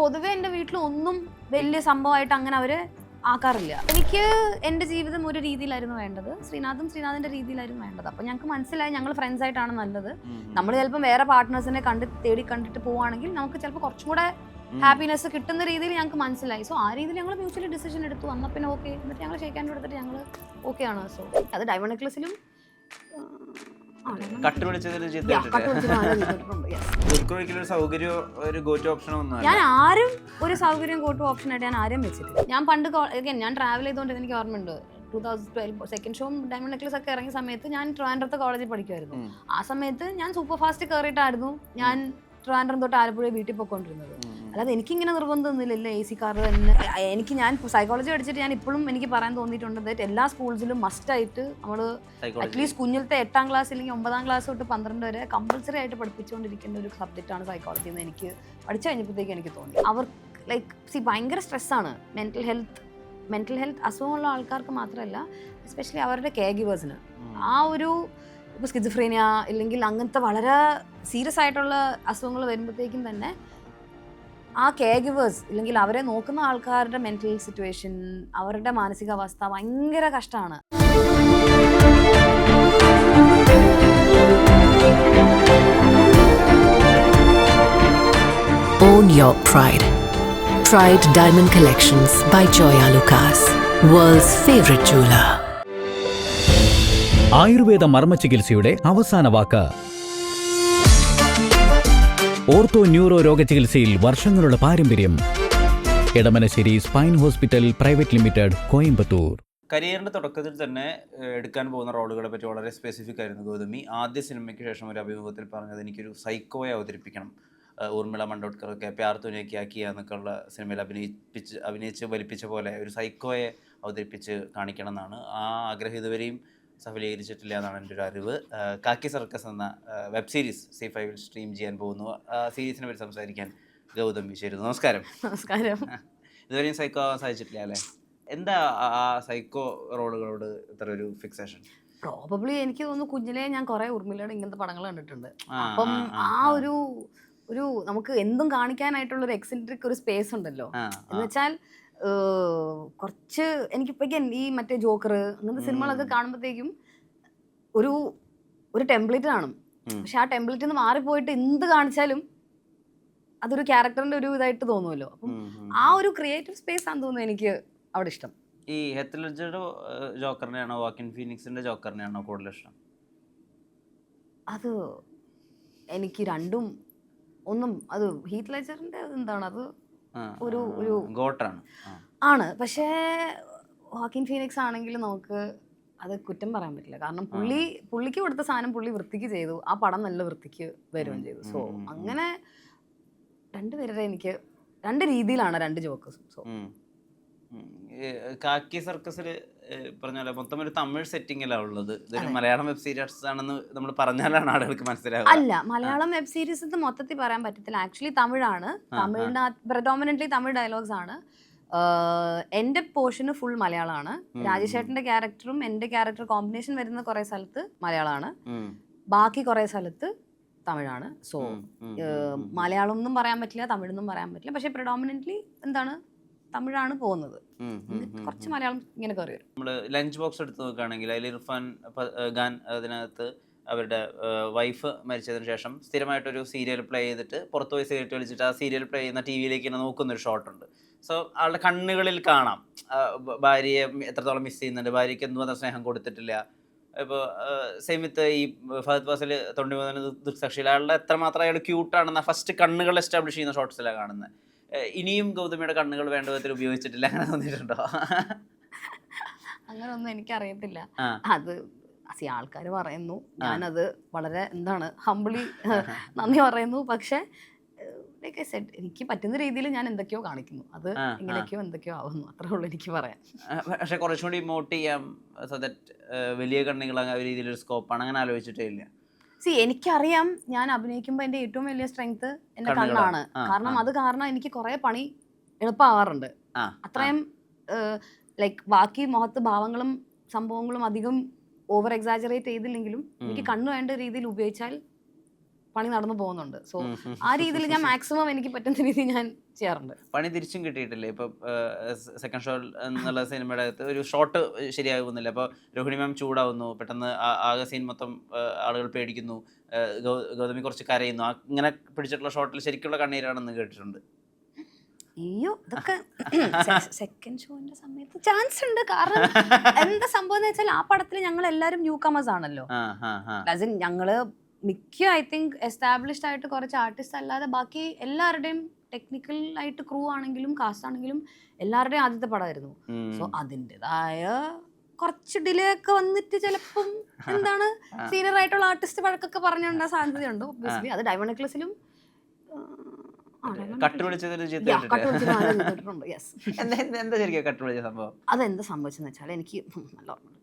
പൊതുവെ എന്റെ വീട്ടിൽ ഒന്നും വലിയ സംഭവമായിട്ട് അങ്ങനെ അവര് ആക്കാറില്ല. എനിക്ക് എന്റെ ജീവിതം ഒരു രീതിയിലായിരുന്നു വേണ്ടത്, ശ്രീനാഥിന്റെ രീതിയിലായിരുന്നു വേണ്ടത്. അപ്പൊ ഞങ്ങൾക്ക് മനസ്സിലായി ഞങ്ങൾ ഫ്രണ്ട്സ് ആയിട്ടാണ് നല്ലത്. നമ്മൾ ചിലപ്പോൾ വേറെ പാർട്ട്നേഴ്സിനെ കണ്ടിട്ട് പോവാണെങ്കിൽ നമുക്ക് ചിലപ്പോൾ കുറച്ചും കൂടെ ഹാപ്പിനെസ് കിട്ടുന്ന രീതിയിൽ ഞങ്ങൾക്ക് മനസ്സിലായി. സോ ആ രീതിയിൽ ഞങ്ങൾ മ്യൂച്വലി ഡിസിഷൻ എടുത്തു. വന്ന പിന്നെ ഓക്കെ, എന്നിട്ട് ഞങ്ങൾ ഷേക്ക് ഹാൻഡ് എടുത്തിട്ട് ഞങ്ങൾ ഓക്കെ ആണ്. സോ അത് ഡയമണ്ട് നെക്ലസിലും ഞാൻ ആരും ഒരു സൗകര്യം ഗോട്ടു ഓപ്ഷൻ ആയിട്ട് ഞാൻ ആരും വെച്ചിട്ടില്ല. ഞാൻ പണ്ട് ഞാൻ ട്രാവൽ ചെയ്തുകൊണ്ട് എനിക്ക് ഓർമ്മയുണ്ട് 2012 സെക്കൻഡ് ഷോ ഡയമണ്ട് നെക്ലസ് ഒക്കെ ഇറങ്ങിയ സമയത്ത് ഞാൻ ട്രിവാൻഡ്രത്ത് കോളേജിൽ പഠിക്കുമായിരുന്നു. ആ സമയത്ത് ഞാൻ സൂപ്പർ ഫാസ്റ്റ് കയറിയിട്ടായിരുന്നു ഞാൻ ട്രിവാൻഡ്രം തൊട്ട് ആലപ്പുഴ വീട്ടിൽ പോയിക്കൊണ്ടിരുന്നത്. അല്ലാതെ എനിക്കിങ്ങനെ നിർബന്ധമൊന്നുമില്ല എ സി കാർ തന്നെ. ഞാൻ സൈക്കോളജി പഠിച്ചിട്ട് ഞാൻ ഇപ്പോഴും എനിക്ക് പറയാൻ തോന്നിയിട്ടുണ്ട് ദാറ്റ് എല്ലാ സ്കൂൾസിലും മസ്റ്റായിട്ട് നമ്മൾ അറ്റ്ലീസ്റ്റ് കുഞ്ഞിലത്തെ 8ാം ക്ലാസ് അല്ലെങ്കിൽ 9ാം ക്ലാസ് തൊട്ട് 12 വരെ കമ്പൽസറി ആയിട്ട് പഠിപ്പിച്ചുകൊണ്ടിരിക്കുന്ന ഒരു സബ്ജക്റ്റാണ് സൈക്കോളജി എന്ന് എനിക്ക് പഠിച്ചു കഴിഞ്ഞപ്പോഴത്തേക്ക് എനിക്ക് തോന്നി. അവർ ഭയങ്കര സ്ട്രെസ്സാണ്. മെൻ്റൽ ഹെൽത്ത് അസുഖമുള്ള ആൾക്കാർക്ക് മാത്രമല്ല, എസ്പെഷ്യലി അവരുടെ കെയർ ഗിവേഴ്സിന് ആ ഒരു ഇപ്പോൾ സ്കിസോഫ്രീനിയ ഇല്ലെങ്കിൽ അങ്ങനത്തെ വളരെ സീരിയസ് ആയിട്ടുള്ള അസുഖങ്ങൾ വരുമ്പോഴത്തേക്കും തന്നെ ആ കെയർ ഗിവേഴ്സ് ഇല്ലെങ്കിൽ അവരെ നോക്കുന്ന ആൾക്കാരുടെ മെൻ്റൽ സിറ്റുവേഷൻ, അവരുടെ മാനസികാവസ്ഥ ഭയങ്കര കഷ്ടമാണ്. Own your pride. Pride Diamond Collections by Joya Lucas, world's favorite jeweler. Ayurveda മർമ്മ ചികിത്സയുടെ അവസാന വാക്ക്. ഓർത്തോ ന്യൂറോ രോഗചികിത്സയിൽ വർഷങ്ങളുടെ പാരമ്പര്യം. Edamanassery spine hospital private limited, Coimbatore. കരിയറിൻ്റെ തുടക്കത്തിൽ തന്നെ എടുക്കാൻ പോകുന്ന റോളുകളെ പറ്റി വളരെ സ്പെസിഫിക് ആയിരുന്നു ഗൗതമി. ആദ്യ സിനിമയ്ക്ക് ശേഷം ഒരു അഭിമുഖത്തിൽ പറഞ്ഞത് എനിക്കൊരു സൈക്കോയെ അവതരിപ്പിക്കണം, ഊർമിള മണ്ടോട്കറൊക്കെ പ്യാർ തുനിയൊക്കെ ആക്കിയ എന്നൊക്കെയുള്ള സിനിമയിൽ അഭിനയിച്ച് വലിപ്പിച്ച പോലെ ഒരു സൈക്കോയെ അവതരിപ്പിച്ച് കാണിക്കണം എന്നാണ്. ആ ആഗ്രഹം ഇതുവരെയും സഫലീകരിച്ചിട്ടില്ല എന്നാണ് എൻ്റെ ഒരു അറിവ്. കാക്കി സർക്കസ് എന്ന വെബ് സീരീസ് C5 സ്ട്രീം ചെയ്യാൻ പോകുന്നു. സീരീസിനെ പറ്റി സംസാരിക്കാൻ ഗൗതമി ചേരുന്നു. നമസ്കാരം. നമസ്കാരം. ഇതുവരെയും സൈക്കോ ആവാൻ സാധിച്ചിട്ടില്ല അല്ലേ? എന്താ ആ സൈക്കോ റോളുകളോട് ഇത്ര ഒരു ഫിക്സേഷൻ? പ്രോബബ്ലി എനിക്ക് തോന്നുന്നു കുഞ്ഞിലെ ഞാൻ കുറെ ഉർമിളയുടെ ഇങ്ങനത്തെ പടങ്ങൾ കണ്ടിട്ടുണ്ട്. അപ്പം ആ ഒരു നമുക്ക് എന്തും കാണിക്കാനായിട്ടുള്ളൊരു എക്സെൻട്രിക് ഒരു സ്പേസ് ഉണ്ടല്ലോ. എന്ന് വെച്ചാൽ കുറച്ച് എനിക്കിപ്പോഴേക്കും ഈ മറ്റേ ജോക്കർ അങ്ങനത്തെ സിനിമകളൊക്കെ കാണുമ്പോഴത്തേക്കും ഒരു ടെംപ്ലേറ്റ് കാണും. പക്ഷെ ആ ടെംപ്ലേറ്റിൽ നിന്ന് മാറിപ്പോയിട്ട് എന്ത് കാണിച്ചാലും അതൊരു ക്യാരക്ടറിന്റെ ഒരു ഇതായിട്ട് തോന്നുമല്ലോ. അപ്പം ആ ഒരു ക്രിയേറ്റീവ് സ്പേസ് ആണെന്ന് തോന്നുന്നു എനിക്ക് അവിടെ ഇഷ്ടം. ഈ ഹെത്ത് ലെഡ്ജറുടെ ജോക്കറിനെയാണോ വാക്കിൻ ഫീനിക്സിന്റെ ജോക്കറിനെയാണോ കൂടുതൽ ഇഷ്ടം? അത് എനിക്ക് രണ്ടും ഒന്നും. അത് ഹീത്ത് ലെഡ്ജറിന്റെ എന്താണ്, അത് ഒരു ഗോട്ടാണ് ആണ്. പക്ഷേ വാക്കിൻ ഫീനിക്സ് ആണെങ്കിൽ നമുക്ക് അത് കുറ്റം പറയാൻ പറ്റില്ല. കാരണം പുള്ളിക്ക് കൊടുത്ത സാധനം പുള്ളി വൃത്തിക്ക് ചെയ്തു. ആ പടം നല്ല വൃത്തിക്ക് വരികയും ചെയ്തു. സോ അങ്ങനെ രണ്ടുപേരുടെ എനിക്ക് രണ്ട് രീതിയിലാണ് രണ്ട് ജോക്കേഴ്സും. സോ കാക്കി സർക്കസിൽ പറഞ്ഞ പോലെ മൊത്തം ഒരു തമിഴ് സെറ്റിങ്ങിലാണ് ഉള്ളത്. ഇതൊരു മലയാളം വെബ് സീരീസ് ആണെന്ന് നമ്മൾ പറഞ്ഞാലാണ് ആളുകൾക്ക് മനസ്സിലാവുക. അല്ല, മലയാളം വെബ് സീരീസ് മൊത്തത്തിൽ പറയാൻ പറ്റത്തില്ല. ആക്ച്വലി തമിഴാണ്. തമിഴിന് പ്രഡോമിനന്റ്ലി തമിഴ് ഡയലോഗ്സ് ആണ്. എൻ്റെ പോർഷന് ഫുൾ മലയാളമാണ്. രാജേഷേട്ടൻ്റെ ക്യാരക്ടറും എൻ്റെ ക്യാരക്ടർ കോമ്പിനേഷൻ വരുന്ന കുറേ സ്ഥലത്ത് മലയാളമാണ്, ബാക്കി കുറേ സ്ഥലത്ത് തമിഴാണ്. സോ മലയാളം ഒന്നും പറയാൻ പറ്റില്ല, തമിഴൊന്നും പറയാൻ പറ്റില്ല. പക്ഷെ പ്രഡോമിനന്റ്ലി എന്താണ് തമിഴാണ് പോകുന്നത്. കുറച്ച് മലയാളം ഇങ്ങനെ കയറി വരും. നമ്മൾ ലഞ്ച് ബോക്സ് എടുത്ത് നോക്കുകയാണെങ്കിൽ അതിൽ ഇർഫാൻ ഖാൻ അതിനകത്ത് അവരുടെ വൈഫ് മരിച്ചതിന് ശേഷം സ്ഥിരമായിട്ടൊരു സീരിയൽ പ്ലേ ചെയ്തിട്ട് പുറത്ത് പോയി സിഗരറ്റ് വലിച്ചിട്ട് ആ സീരിയൽ പ്ലേ ചെയ്യുന്ന TV-യിലേക്ക് ഇങ്ങനെ നോക്കുന്നൊരു ഷോട്ടുണ്ട്. സോ ആളുടെ കണ്ണുകളിൽ കാണാം ഭാര്യയെ എത്രത്തോളം മിസ് ചെയ്യുന്നുണ്ട്, ഭാര്യയ്ക്ക് എന്തുമാത്രം സ്നേഹം കൊടുത്തിട്ടില്ല. ഇപ്പോൾ സെയിം വിത്ത് ഈ ഫഹദ് ഫാസിൽ 93 ദൃക്സാക്ഷിയിൽ അയാളുടെ എത്രമാത്രം അയാൾ ക്യൂട്ടാണെന്ന ഫസ്റ്റ് കണ്ണുകൾ എസ്റ്റാബ്ലിഷ് ചെയ്യുന്ന ഷോട്ട്സിലാണ് കാണുന്നത്. ഇനിയും ഗൗതമിയുടെ കണ്ണുകൾ വേണ്ട വിധത്തിൽ ഉപയോഗിച്ചിട്ടില്ല, അങ്ങനെ തോന്നിയിട്ടുണ്ടോ? അങ്ങനൊന്നും എനിക്കറിയത്തില്ല. അത് ആൾക്കാർ പറയുന്നു, ഞാനത് വളരെ ഹംബിളി നന്ദി പറയുന്നു. പക്ഷെ ലൈക്ക് ഐ സെഡ്, എനിക്ക് പറ്റുന്ന രീതിയിൽ ഞാൻ എന്തൊക്കെയോ കാണിക്കുന്നു, അത് എന്തൊക്കെയോ ആവുന്നു, അത്രേ ഉള്ളൂ എനിക്ക് പറയാൻ. പക്ഷെ കുറച്ചുകൂടി ഇമോട്ട് ചെയ്യാം, സോ ദാറ്റ് വലിയ കണ്ണുകൾ ആ രീതിയിലൊരു സ്കോപ്പാണ്, അങ്ങനെ ആലോചിച്ചിട്ടേ ഇല്ല. എനിക്കറിയാം ഞാൻ അഭിനയിക്കുമ്പോൾ എൻ്റെ ഏറ്റവും വലിയ സ്ട്രെങ്ത് എൻ്റെ കണ്ണാണ്. കാരണം എനിക്ക് കുറെ പണി എളുപ്പമാവാറുണ്ട്. അത്രയും ലൈക്ക് ബാക്കി മുഖത്ത് ഭാവങ്ങളും സംഭവങ്ങളും അധികം ഓവർ എക്സാജറേറ്റ് ചെയ്തില്ലെങ്കിലും എനിക്ക് കണ്ണ് വേണ്ട രീതിയിൽ ഉപയോഗിച്ചാൽ പണി നടന്നു പോകുന്നുണ്ട്. സോ ആ രീതിയിൽ ഞാൻ മാക്സിമം എനിക്ക് പറ്റുന്ന രീതിയിൽ ഞാൻ ചെയ്യാറുണ്ട്. പണി തിരിച്ചും കിട്ടിയിട്ടില്ലേ? ഇപ്പൊ സെക്കൻഡ് ഷോ എന്നുള്ള സിനിമയുടെ അകത്ത് ഒരു ഷോട്ട് ശരിയാകുന്നില്ല, അപ്പോൾ രോഹിണി മാം ചൂടാവുന്നു, പെട്ടെന്ന് ആകെ സീൻ മൊത്തം ആളുകൾ പേടിക്കുന്നു, ഗൗതമി കുറച്ച് കരയുന്നു, അങ്ങനെ പിടിച്ചിട്ടുള്ള ഷോട്ടിൽ ശരിക്കുള്ള കണ്ണീരാണെന്ന് കേട്ടിട്ടുണ്ട്. അയ്യോ, ഇതൊക്കെ സെക്കൻഡ് ഷോന്റെ സമയത്ത് ചാൻസ് ഉണ്ട്. കാരണം എന്താ സംഭവം എന്ന് വെച്ചാൽ ആ പടത്തിൽ ഞങ്ങൾ എല്ലാവരും ന്യൂ കമേഴ്സ് ആണല്ലോ. ഞങ്ങള് മിക്ക ഐ തിങ്ക് എസ്റ്റാബ്ലിഷ്ഡ് ആയിട്ട് കുറച്ച് ആർട്ടിസ്റ്റ് അല്ലാതെ ബാക്കി എല്ലാവരുടെയും ടെക്നിക്കൽ ആയിട്ട് ക്രൂ ആണെങ്കിലും കാസ്റ്റ് ആണെങ്കിലും എല്ലാവരുടെയും ആദ്യത്തെ പടമായിരുന്നു. സോ അതിൻ്റെതായ കുറച്ച് ഡിലേ ഒക്കെ വന്നിട്ട് ചിലപ്പം എന്താണ് സീനിയർ ആയിട്ടുള്ള ആർട്ടിസ്റ്റ് വഴക്കൊക്കെ പറഞ്ഞുണ്ടാകാൻ സാധ്യതയുണ്ട്. ഒബ്വിയസ്ലി അത് ഡയമണ്ട് നെക്ലസിലും അതെന്താ സംഭവിച്ചെന്ന് വെച്ചാൽ എനിക്ക് നല്ല ഓർമ്മയുണ്ട്.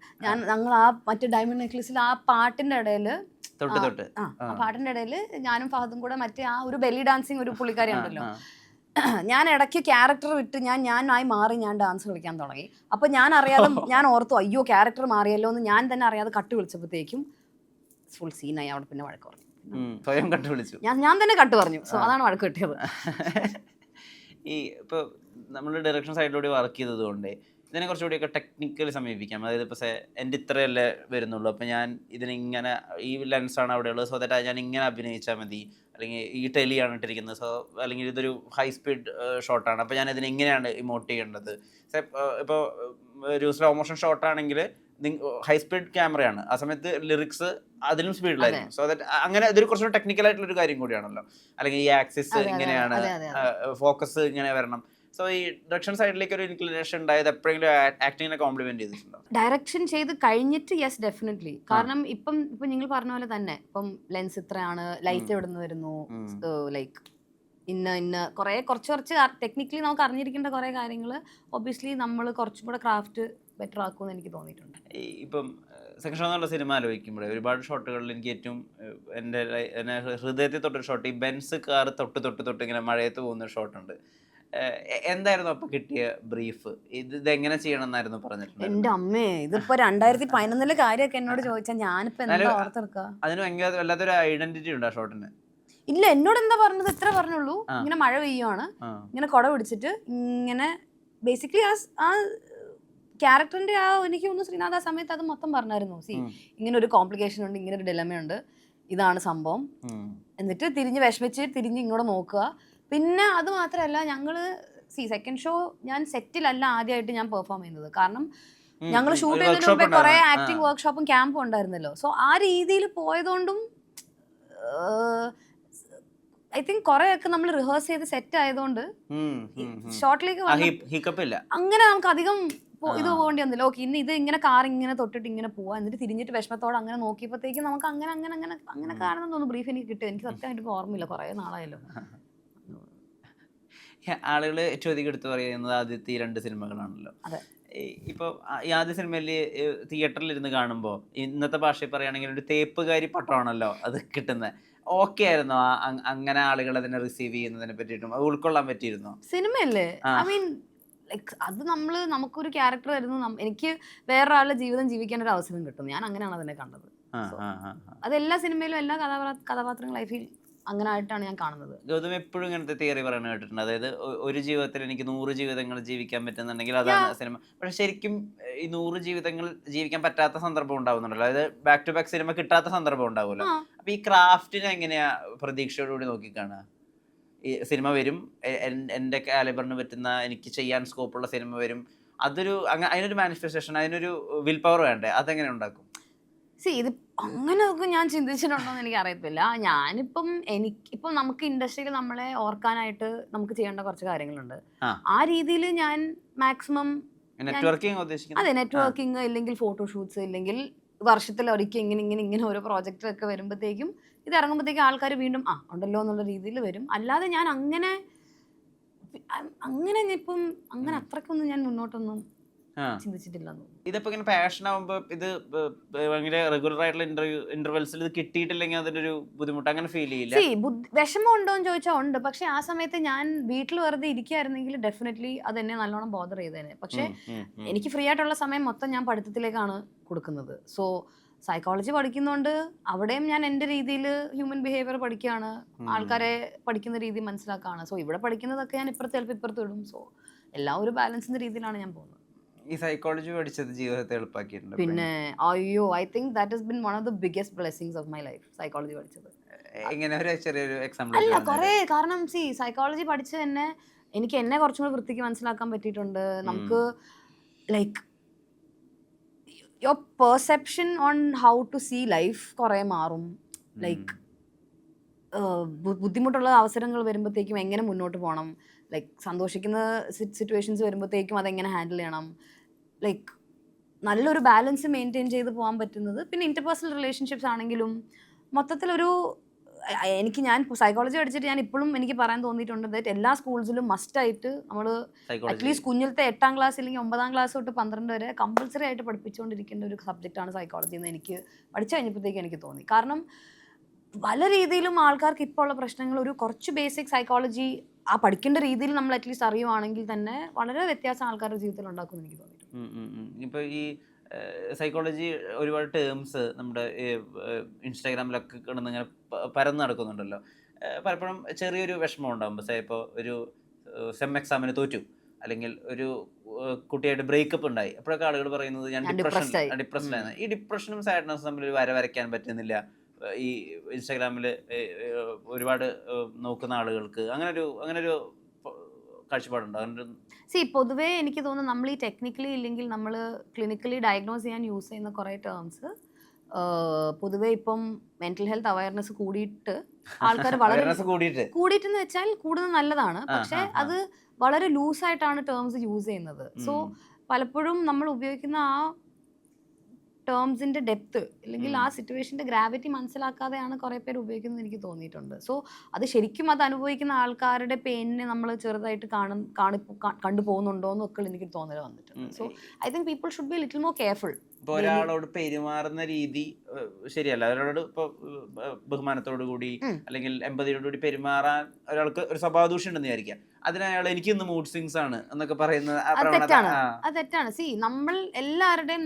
ഞങ്ങൾ ആ മറ്റേ ഡയമണ്ട് നെക്ലസിൽ ആ പാട്ടിന്റെ ഇടയില് ആ പാട്ടിന്റെ ഇടയില് ഞാനും ഫഹദും കൂടെ മറ്റേ ആ ഒരു ബെല്ലി ഡാൻസിങ് ഒരു പുള്ളിക്കാരി ഉണ്ടല്ലോ, ഞാൻ ഇടയ്ക്ക് ക്യാരക്ടർ വിട്ട് ഞാനായി മാറി ഞാൻ ഡാൻസ് കളിക്കാൻ തുടങ്ങി. അപ്പൊ ഞാൻ അറിയാതെ ഞാൻ ഓർത്തു അയ്യോ ക്യാരക്ടർ മാറിയല്ലോ എന്ന് ഞാൻ തന്നെ അറിയാതെ കട്ട് വിളിച്ചപ്പോഴത്തേക്കും ഫുൾ സീനായി. അവിടെ പിന്നെ വഴക്ക് പറഞ്ഞു, സ്വയം കട്ട് വിളിച്ചു, ഞാൻ തന്നെ കട്ട് പറഞ്ഞു. സോ അതാണ് വഴക്ക് കിട്ടിയത്. ഈ ഇപ്പോൾ നമ്മൾ ഡയറക്ഷൻ സൈഡിലൂടെ വർക്ക് ചെയ്തത് കൊണ്ട് ഇതിനെ കുറച്ചുകൂടിയൊക്കെ ടെക്നിക്കലി സമീപിക്കാം. അതായത് ഇപ്പോൾ എൻ്റെ ഇത്രയല്ലേ വരുന്നുള്ളൂ, അപ്പോൾ ഞാൻ ഇതിനിങ്ങനെ ഈ ലെൻസാണ് അവിടെ ഉള്ളത്, സോ ദാറ്റ് ഞാൻ ഇങ്ങനെ അഭിനയിച്ചാൽ മതി, അല്ലെങ്കിൽ ഈ ടെലിയാണ് ഇട്ടിരിക്കുന്നത്, സോ അല്ലെങ്കിൽ ഇതൊരു ഹൈ സ്പീഡ് ഷോട്ടാണ്, അപ്പോൾ ഞാൻ ഇതിനെ ഇങ്ങനെയാണ് ഇമോട്ട് ചെയ്യേണ്ടത്. ഇപ്പോൾ ഒരു സ്ലോ മോഷൻ ഷോട്ടാണെങ്കിൽ ഹൈ സ്പീഡ് ക്യാമറയാണ്, ആ സമയത്ത് ലിറിക്സ് അതിലും സ്പീഡിലായിരിക്കും. സോ ദാറ്റ് അങ്ങനെ ഇതൊരു കുറച്ചുകൂടി ടെക്നിക്കൽ ആയിട്ടുള്ള ഒരു കാര്യം കൂടിയാണല്ലോ. അല്ലെങ്കിൽ ഈ ആക്സിസ് ഇങ്ങനെയാണ്, ഫോക്കസ് ഇങ്ങനെ വരണം. സോ ഈ ഡയറക്ഷൻ സൈഡിലേക്ക് ഒരു ഇൻക്ലിനേഷൻ ഉണ്ടായത് എപ്പോഴെങ്കിലും ആക്ടിങ്ങിനെ കോംപ്ലിമെന്റ് ചെയ്തിട്ടുണ്ടോ? ഡയറക്ഷൻ ചെയ്ത് കഴിഞ്ഞിട്ട് യെസ് ഡെഫിനറ്റ്ലി. കാരണം ഇപ്പം നിങ്ങൾ പറഞ്ഞ പോലെ തന്നെ ഇപ്പം ലെൻസ് ഇത്രയാണ്, ലൈറ്റ് എവിടെ നിന്ന് വരുന്നു, ലൈക്ക് ഇന്ന കുറച്ച് ടെക്നിക്കലി നമുക്ക് അറിഞ്ഞിരിക്കേണ്ട കുറേ കാര്യങ്ങൾ ഒബ്വിയസ്ലി നമ്മൾ കുറച്ചും കൂടെ ക്രാഫ്റ്റ് ബെറ്റർ ആക്കുമെന്ന് എനിക്ക് തോന്നിയിട്ടുണ്ട്. ഇപ്പം സെക്കൻഡ് ഷോ എന്നുള്ള സിനിമ ആലോചിക്കുമ്പോഴേ ഒരുപാട് ഷോട്ടുകളിൽ എനിക്ക് ഏറ്റവും എൻ്റെ ഹൃദയത്തിൽ തൊട്ടൊരു ഷോട്ട്, ഈ ബെൻസ് കാർ തൊട്ട് ഇങ്ങനെ മഴയത്ത് പോകുന്നൊരു ഷോട്ടുണ്ട്. എന്തായിരുന്നു അപ്പൊ കിട്ടിയ ബ്രീഫ്? ഇതെങ്ങനെ ചെയ്യണം എന്നായിരുന്നു പറഞ്ഞിട്ടുണ്ട്? എന്റെ അമ്മേ, ഇതിപ്പോ 2011 കാര്യമൊക്കെ എന്നോട് ചോദിച്ചാൽ ഞാനിപ്പോ എന്താ ഓർത്തെടുക്കുക? അതിന് ഭയങ്കര വല്ലാത്തൊരു ഐഡന്റിറ്റി ഉണ്ട് ആ ഷോട്ടിന്. ഇല്ല, എന്നോട് എന്താ പറഞ്ഞത്? ഇത്ര പറഞ്ഞുള്ളൂ, ഇങ്ങനെ മഴ പെയ്യുവാണ്, ഇങ്ങനെ കുട പിടിച്ചിട്ട് ഇങ്ങനെ ബേസിക്കലി ആ ക്യാരക്ടറിന്റെ ആ എനിക്ക് ഒന്ന് ശ്രീനാഥ് ആ സമയത്ത് അത് മൊത്തം പറഞ്ഞായിരുന്നു. ഇങ്ങനെ ഒരു കോംപ്ലിക്കേഷൻ ഉണ്ട്, ഇങ്ങനെ ഒരു ഡിലമയുണ്ട്, ഇതാണ് സംഭവം. എന്നിട്ട് തിരിഞ്ഞ് വിഷമിച്ച് തിരിഞ്ഞ് ഇങ്ങോട്ട് നോക്കുക. പിന്നെ അത് മാത്രമല്ല, ഞങ്ങള് സെക്കൻഡ് ഷോ ഞാൻ സെറ്റിലല്ല ആദ്യമായിട്ട് ഞാൻ പെർഫോം ചെയ്യുന്നത്. കാരണം ഞങ്ങൾ ഷൂട്ട് ചെയ്യുന്നതിന് മുമ്പേ കുറെ ആക്ടിങ് വർക്ക്ഷോപ്പും ക്യാമ്പും ഉണ്ടായിരുന്നല്ലോ. സോ ആ രീതിയിൽ പോയതുകൊണ്ടും ഐ തിങ്ക് കുറെയൊക്കെ നമ്മൾ റിഹേഴ്സ് ചെയ്ത് സെറ്റ് ആയതുകൊണ്ട് ഷോട്ടിലേക്ക് അങ്ങനെ നമുക്ക് അധികം ഇത് പോകേണ്ടി വന്നില്ല. ഓക്കെ, ഇന്ന് ഇത് ഇങ്ങനെ കാർ ഇങ്ങനെ തൊട്ടിട്ട് ഇങ്ങനെ പോവാ, എന്നിട്ട് തിരിഞ്ഞിട്ട് വിഷമത്തോടെ അങ്ങനെ നോക്കിയപ്പോഴത്തേക്കും നമുക്ക് അങ്ങനെ കാണുന്ന തോന്നുന്നു. ബ്രീഫ് എനിക്ക് കിട്ടും. എനിക്ക് സത്യമായിട്ട് ഓർമ്മയില്ല, കുറേ നാളായല്ലോ. ആളുകൾ ചോദ്യം എടുത്ത് പറയുന്നത് ആദ്യത്തെ 2 സിനിമകളാണല്ലോ. ഇപ്പോൾ ഈ ആദ്യ സിനിമയിൽ തിയേറ്ററിൽ ഇരുന്ന് കാണുമ്പോൾ ഇന്നത്തെ ഭാഷയിൽ പറയുകയാണെങ്കിൽ ഒരു തേപ്പുകാരി പട്ടമാണല്ലോ അത് കിട്ടുന്നത്. ഓക്കെ ആയിരുന്നോ അങ്ങനെ ആളുകൾ അതിനെ റിസീവ് ചെയ്യുന്നതിനെ പറ്റിയിട്ടും അത് ഉൾക്കൊള്ളാൻ പറ്റിയിരുന്നോ? സിനിമയല്ലേ, ഐ മീൻ ലൈക്ക് അത് നമുക്കൊരു ക്യാരക്ടർ വരുന്നു, എനിക്ക് വേറൊരാളുടെ ജീവിതം ജീവിക്കാൻ ഒരു അവസരം കിട്ടും. ഞാൻ അങ്ങനെയാണ് അതിനെ കണ്ടത്. അതെല്ലാ സിനിമയിലും എല്ലാ കഥാപാത്രങ്ങളും ലൈഫിൽ അങ്ങനെ ആയിട്ടാണ് ഞാൻ കാണുന്നത്. ഗൗതം എപ്പോഴും ഇങ്ങനത്തെ തിയറി പറയുന്നത് കേട്ടിട്ടുണ്ട്. അതായത് ഒരു ജീവിതത്തിൽ എനിക്ക് 100 ജീവിതങ്ങൾ ജീവിക്കാൻ പറ്റുന്നുണ്ടെങ്കിൽ അതാണ് സിനിമ. പക്ഷെ ശരിക്കും ഈ 100 ജീവിതങ്ങൾ ജീവിക്കാൻ പറ്റാത്ത സന്ദർഭം ഉണ്ടാവുന്നുണ്ടല്ലോ. അതായത് ബാക്ക് ടു ബാക്ക് സിനിമ കിട്ടാത്ത സന്ദർഭം ഉണ്ടാവുമല്ലോ. അപ്പൊ ഈ ക്രാഫ്റ്റിനെ എങ്ങനെയാ പ്രതീക്ഷയോടുകൂടി നോക്കിക്കാണുക? ഈ സിനിമ വരും, എൻ്റെ കാലിബറിന് പറ്റുന്ന എനിക്ക് ചെയ്യാൻ സ്കോപ്പുള്ള സിനിമ വരും, അതിനൊരു മാനിഫെസ്റ്റേഷൻ, അതിനൊരു വിൽ പവർ വേണ്ടേ? അതെങ്ങനെ ഉണ്ടാക്കും? ഇത് അങ്ങനെയൊക്കെ ഞാൻ ചിന്തിച്ചിട്ടുണ്ടോ എന്ന് എനിക്ക് അറിയത്തില്ല. എനിക്കിപ്പം നമുക്ക് ഇൻഡസ്ട്രിയിൽ നമ്മളെ ഓർക്കാനായിട്ട് നമുക്ക് ചെയ്യേണ്ട കുറച്ച് കാര്യങ്ങളുണ്ട്. ആ രീതിയിൽ ഞാൻ മാക്സിമം അതെ നെറ്റ്വർക്കിംഗ്, ഇല്ലെങ്കിൽ ഫോട്ടോഷൂട്ട്സ്, ഇല്ലെങ്കിൽ വർഷത്തിൽ ഒരിക്കൽ ഇങ്ങനെ ഓരോ പ്രോജക്റ്റ് ഒക്കെ വരുമ്പോഴത്തേക്കും ഇത് ഇറങ്ങുമ്പോഴത്തേക്കും ആൾക്കാർ വീണ്ടും ഉണ്ടല്ലോ എന്നുള്ള രീതിയിൽ വരും. അല്ലാതെ ഞാൻ അങ്ങനെ ഇപ്പം അങ്ങനെ അത്രക്കൊന്നും ഞാൻ മുന്നോട്ടൊന്നും ചിന്തിച്ചിട്ടില്ല. ഇതിപ്പോ ഇങ്ങനെ പാഷൻ ആവുമ്പോ ഇത് ഭയങ്കര റെഗുലർ ആയിട്ടുള്ള ഇന്റർവെൽസിൽ ഇത് കിട്ടിയിട്ടില്ലെങ്കിൽ അതിനൊരു ബുദ്ധിമുട്ട് അങ്ങനെ ഫീൽ ചെയ്യില്ല? വിഷമം ഉണ്ടോ എന്ന് ചോദിച്ചാൽ ഉണ്ട്. പക്ഷെ ആ സമയത്ത് ഞാൻ വീട്ടിൽ വെറുതെ ഇരിക്കുകയായിരുന്നെങ്കിൽ ഡെഫിനറ്റ്ലി അത് എന്നെ നല്ലോണം ബോദർ ചെയ്തേനെ. പക്ഷെ എനിക്ക് ഫ്രീ ആയിട്ടുള്ള സമയം മൊത്തം ഞാൻ പഠിത്തത്തിലേക്കാണ് കൊടുക്കുന്നത്. സോ സൈക്കോളജി പഠിക്കുന്നതുകൊണ്ട് അവിടെയും ഞാൻ എൻ്റെ രീതിയിൽ ഹ്യൂമൻ ബിഹേവിയർ പഠിക്കുകയാണ്, ആൾക്കാരെ പഠിക്കുന്ന രീതി മനസ്സിലാക്കുകയാണ്. സോ ഇവിടെ പഠിക്കുന്നതൊക്കെ ഞാൻ ഇപ്പുറത്ത് ചിലപ്പോൾ ഇപ്പുറത്ത് വിടും. സോ എല്ലാം ഒരു ബാലൻസിൻ്റെ രീതിയിലാണ് ഞാൻ പോകുന്നത്. ഈ സൈക്കോളജി പഠിച്ചത് ജീവിതത്തെ എളുപ്പാക്കിയിട്ടുണ്ട്. പിന്നെ അയ്യോ, I think that has been one of the biggest blessings of my life, psychology പഠിച്ചത്. എങ്ങനെ ഒരു ചെറിയൊരു എക്സാമ്പിൾ? അല്ല, കുറേ. കാരണം സൈക്കോളജി പഠിച്ചത് തന്നെ എനിക്ക് എന്നെ കുറച്ചും കൂടി വൃത്തിക്ക് മനസ്സിലാക്കാൻ പറ്റിയിട്ടുണ്ട്. നമുക്ക് like your perception on how to see life കുറേ മാറും. ലൈക്ക് ബുദ്ധിമുട്ടുള്ള അവസരങ്ങൾ വരുമ്പോഴത്തേക്കും എങ്ങനെ മുന്നോട്ട് പോകണം, ലൈക്ക് സന്തോഷിക്കുന്ന സിറ്റുവേഷൻസ് വരുമ്പോഴത്തേക്കും അതെങ്ങനെ ഹാൻഡിൽ ചെയ്യണം, ലൈക്ക് നല്ലൊരു ബാലൻസ് മെയിൻറ്റെയിൻ ചെയ്ത് പോകാൻ പറ്റുന്നത്. പിന്നെ ഇന്റർപേഴ്സണൽ റിലേഷൻഷിപ്സ് ആണെങ്കിലും മൊത്തത്തിലൊരു ഞാൻ സൈക്കോളജി പഠിച്ചിട്ട് ഞാൻ ഇപ്പോഴും എനിക്ക് പറയാൻ തോന്നിയിട്ടുണ്ട് ദാറ്റ് എല്ലാ സ്കൂൾസിലും മസ്റ്റായിട്ട് നമ്മൾ അറ്റ്ലീസ്റ്റ് കുഞ്ഞിലത്തെ 8ാം ക്ലാസ് അല്ലെങ്കിൽ 9ാം ക്ലാസ് തൊട്ട് 12 വരെ കമ്പൾസറി ആയിട്ട് പഠിപ്പിച്ചുകൊണ്ടിരിക്കേണ്ട ഒരു സബ്ജക്റ്റാണ് സൈക്കോളജി എന്ന് എനിക്ക് പഠിച്ചു കഴിഞ്ഞപ്പോഴത്തേക്ക് എനിക്ക് തോന്നി. കാരണം പല രീതിയിലും ആൾക്കാർക്ക് ഇപ്പോൾ ഉള്ള പ്രശ്നങ്ങൾ ഒരു കുറച്ച് ബേസിക് സൈക്കോളജി ആ പഠിക്കേണ്ട രീതിയിൽ നമ്മൾ അറ്റ്ലീസ്റ്റ് അറിയുവാണെങ്കിൽ തന്നെ വളരെ വ്യത്യാസം ആൾക്കാരുടെ ജീവിതത്തിൽ ഉണ്ടാക്കുമെന്ന് എനിക്ക് തോന്നിയിട്ടുണ്ട്. ഇപ്പോൾ ഈ സൈക്കോളജി ഒരുപാട് ടേംസ് നമ്മുടെ ഇൻസ്റ്റാഗ്രാമിലൊക്കെ കിടന്ന് ഇങ്ങനെ പരന്ന് നടക്കുന്നുണ്ടല്ലോ. പലപ്പോഴും ചെറിയൊരു വിഷമം ഉണ്ടാകും. പക്ഷേ ഇപ്പോൾ ഒരു സെം എക്സാമിന് തോറ്റു, അല്ലെങ്കിൽ ഒരു കുട്ടിയായിട്ട് ബ്രേക്കപ്പ് ഉണ്ടായി, അപ്പോഴൊക്കെ ആളുകൾ പറയുന്നത് ഞാൻ ഡിപ്രസ്ഡാണ്. ഈ ഡിപ്രഷനും സാഡ്നെസ്സും തമ്മിൽ ഒരു വരയ്ക്കാൻ പറ്റുന്നില്ല ഈ ഇൻസ്റ്റാഗ്രാമിൽ ഒരുപാട് നോക്കുന്ന ആളുകൾക്ക്. അങ്ങനൊരു കാഴ്ചപ്പാടുണ്ടോ? പൊതുവേ എനിക്ക് തോന്നുന്നു നമ്മൾ ഈ ടെക്നിക്കലി ഇല്ലെങ്കിൽ നമ്മൾ ക്ലിനിക്കലി ഡയഗ്നോസ് ചെയ്യാൻ യൂസ് ചെയ്യുന്ന കുറേ ടേംസ് പൊതുവേ ഇപ്പം മെന്റൽ ഹെൽത്ത് അവയർനെസ് കൂടിയിട്ട് ആൾക്കാർ വളരെ കൂടിയിട്ടെന്ന് വെച്ചാൽ കൂടുതൽ നല്ലതാണ്, പക്ഷെ അത് വളരെ ലൂസായിട്ടാണ് ടേംസ് യൂസ് ചെയ്യുന്നത്. സോ പലപ്പോഴും നമ്മൾ ഉപയോഗിക്കുന്ന ആ ടേംസിന്റെ ഡെപ്ത് അല്ലെങ്കിൽ ആ സിറ്റുവേഷന്റെ ഗ്രാവിറ്റി മനസ്സിലാക്കാതെയാണ് കുറേ പേര് ഉപയോഗിക്കുന്നത് എനിക്ക് തോന്നിയിട്ടുണ്ട്. സോ അത് ശരിക്കും അത് അനുഭവിക്കുന്ന ആൾക്കാരുടെ പെയിനിനെ നമ്മൾ ചെറുതായിട്ട് കണ്ടുപോകുന്നുണ്ടോ എന്നൊക്കെ എനിക്ക് തോന്നൽ വന്നിട്ടുണ്ട്. So I think people should be little more careful. ഇപ്പോൾ ഒരാളോട് പെരുമാറുന്ന രീതി ശരിയല്ല. ഒരാളോട് ഇപ്പോൾ ബഹുമാനത്തോടു കൂടി അല്ലെങ്കിൽ എമ്പതിയോടുകൂടി പെരുമാറാൻ ഒരാൾക്ക് ഒരു സ്വഭാവദൂഷ്യം ഉണ്ടെന്ന് വിചാരിക്കാം. അതിനയാൾ എനിക്ക് ഇന്ന് മൂഡ് സ്വിങ്സ് ആണ് എന്നൊക്കെ പറയുന്നത് അത് തെറ്റാണ്. നമ്മൾ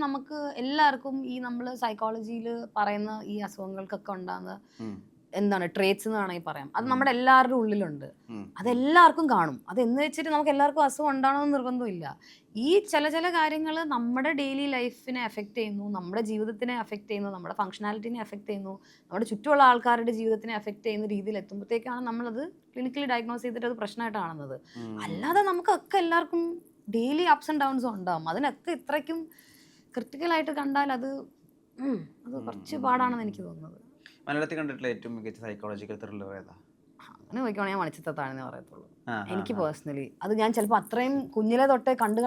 നമുക്ക് എല്ലാവർക്കും ഈ നമ്മൾ സൈക്കോളജിയിൽ പറയുന്ന ഈ അസുഖങ്ങൾക്കൊക്കെ ഉണ്ടാകുന്ന എന്താണ് ട്രേറ്റ്സ് എന്ന് വേണമെങ്കിൽ പറയാം. അത് നമ്മുടെ എല്ലാവരുടെ ഉള്ളിലുണ്ട്, അതെല്ലാവർക്കും കാണും. അതെന്ന് വെച്ചിട്ട് നമുക്ക് എല്ലാവർക്കും അസുഖം ഉണ്ടാകണമെന്ന് നിർബന്ധമില്ല. ഈ ചില കാര്യങ്ങൾ നമ്മുടെ ഡെയിലി ലൈഫിനെ എഫക്റ്റ് ചെയ്യുന്നു, നമ്മുടെ ജീവിതത്തിനെ എഫക്റ്റ് ചെയ്യുന്നു, നമ്മുടെ ഫങ്ഷനാലിറ്റിനെ എഫക്റ്റ് ചെയ്യുന്നു, നമ്മുടെ ചുറ്റുമുള്ള ആൾക്കാരുടെ ജീവിതത്തിനെ എഫക്റ്റ് ചെയ്യുന്ന രീതിയിൽ എത്തുമ്പോഴത്തേക്കാണ് നമ്മളത് ക്ലിനിക്കലി ഡയഗ്നോസ് ചെയ്തിട്ട് അത് പ്രശ്നമായിട്ട് കാണുന്നത്. അല്ലാതെ നമുക്കൊക്കെ എല്ലാവർക്കും ഡെയിലി അപ്സ് ആൻഡ് ഡൗൺസ് ഉണ്ടാകും. അതിനൊക്കെ ഇത്രയ്ക്കും ക്രിട്ടിക്കലായിട്ട് കണ്ടാൽ അത് കുറച്ച് പാടാണെന്ന് എനിക്ക് തോന്നുന്നത്. മലയാളത്തിൽ കണ്ടിട്ടുള്ള ഏറ്റവും മികച്ച സൈക്കോളജിക്കൽ ത്രില്ലർ ഏതാ? അങ്ങനെ നോക്കിയാണെങ്കിൽ ഞാൻ മണിച്ചിത്രത്താഴെന്നേ പറയത്തുള്ളൂ എനിക്ക് പേഴ്സണലി. അത് ഞാൻ ചിലപ്പോൾ അത്രയും കുഞ്ഞിലെ തൊട്ടേ കണ്ട്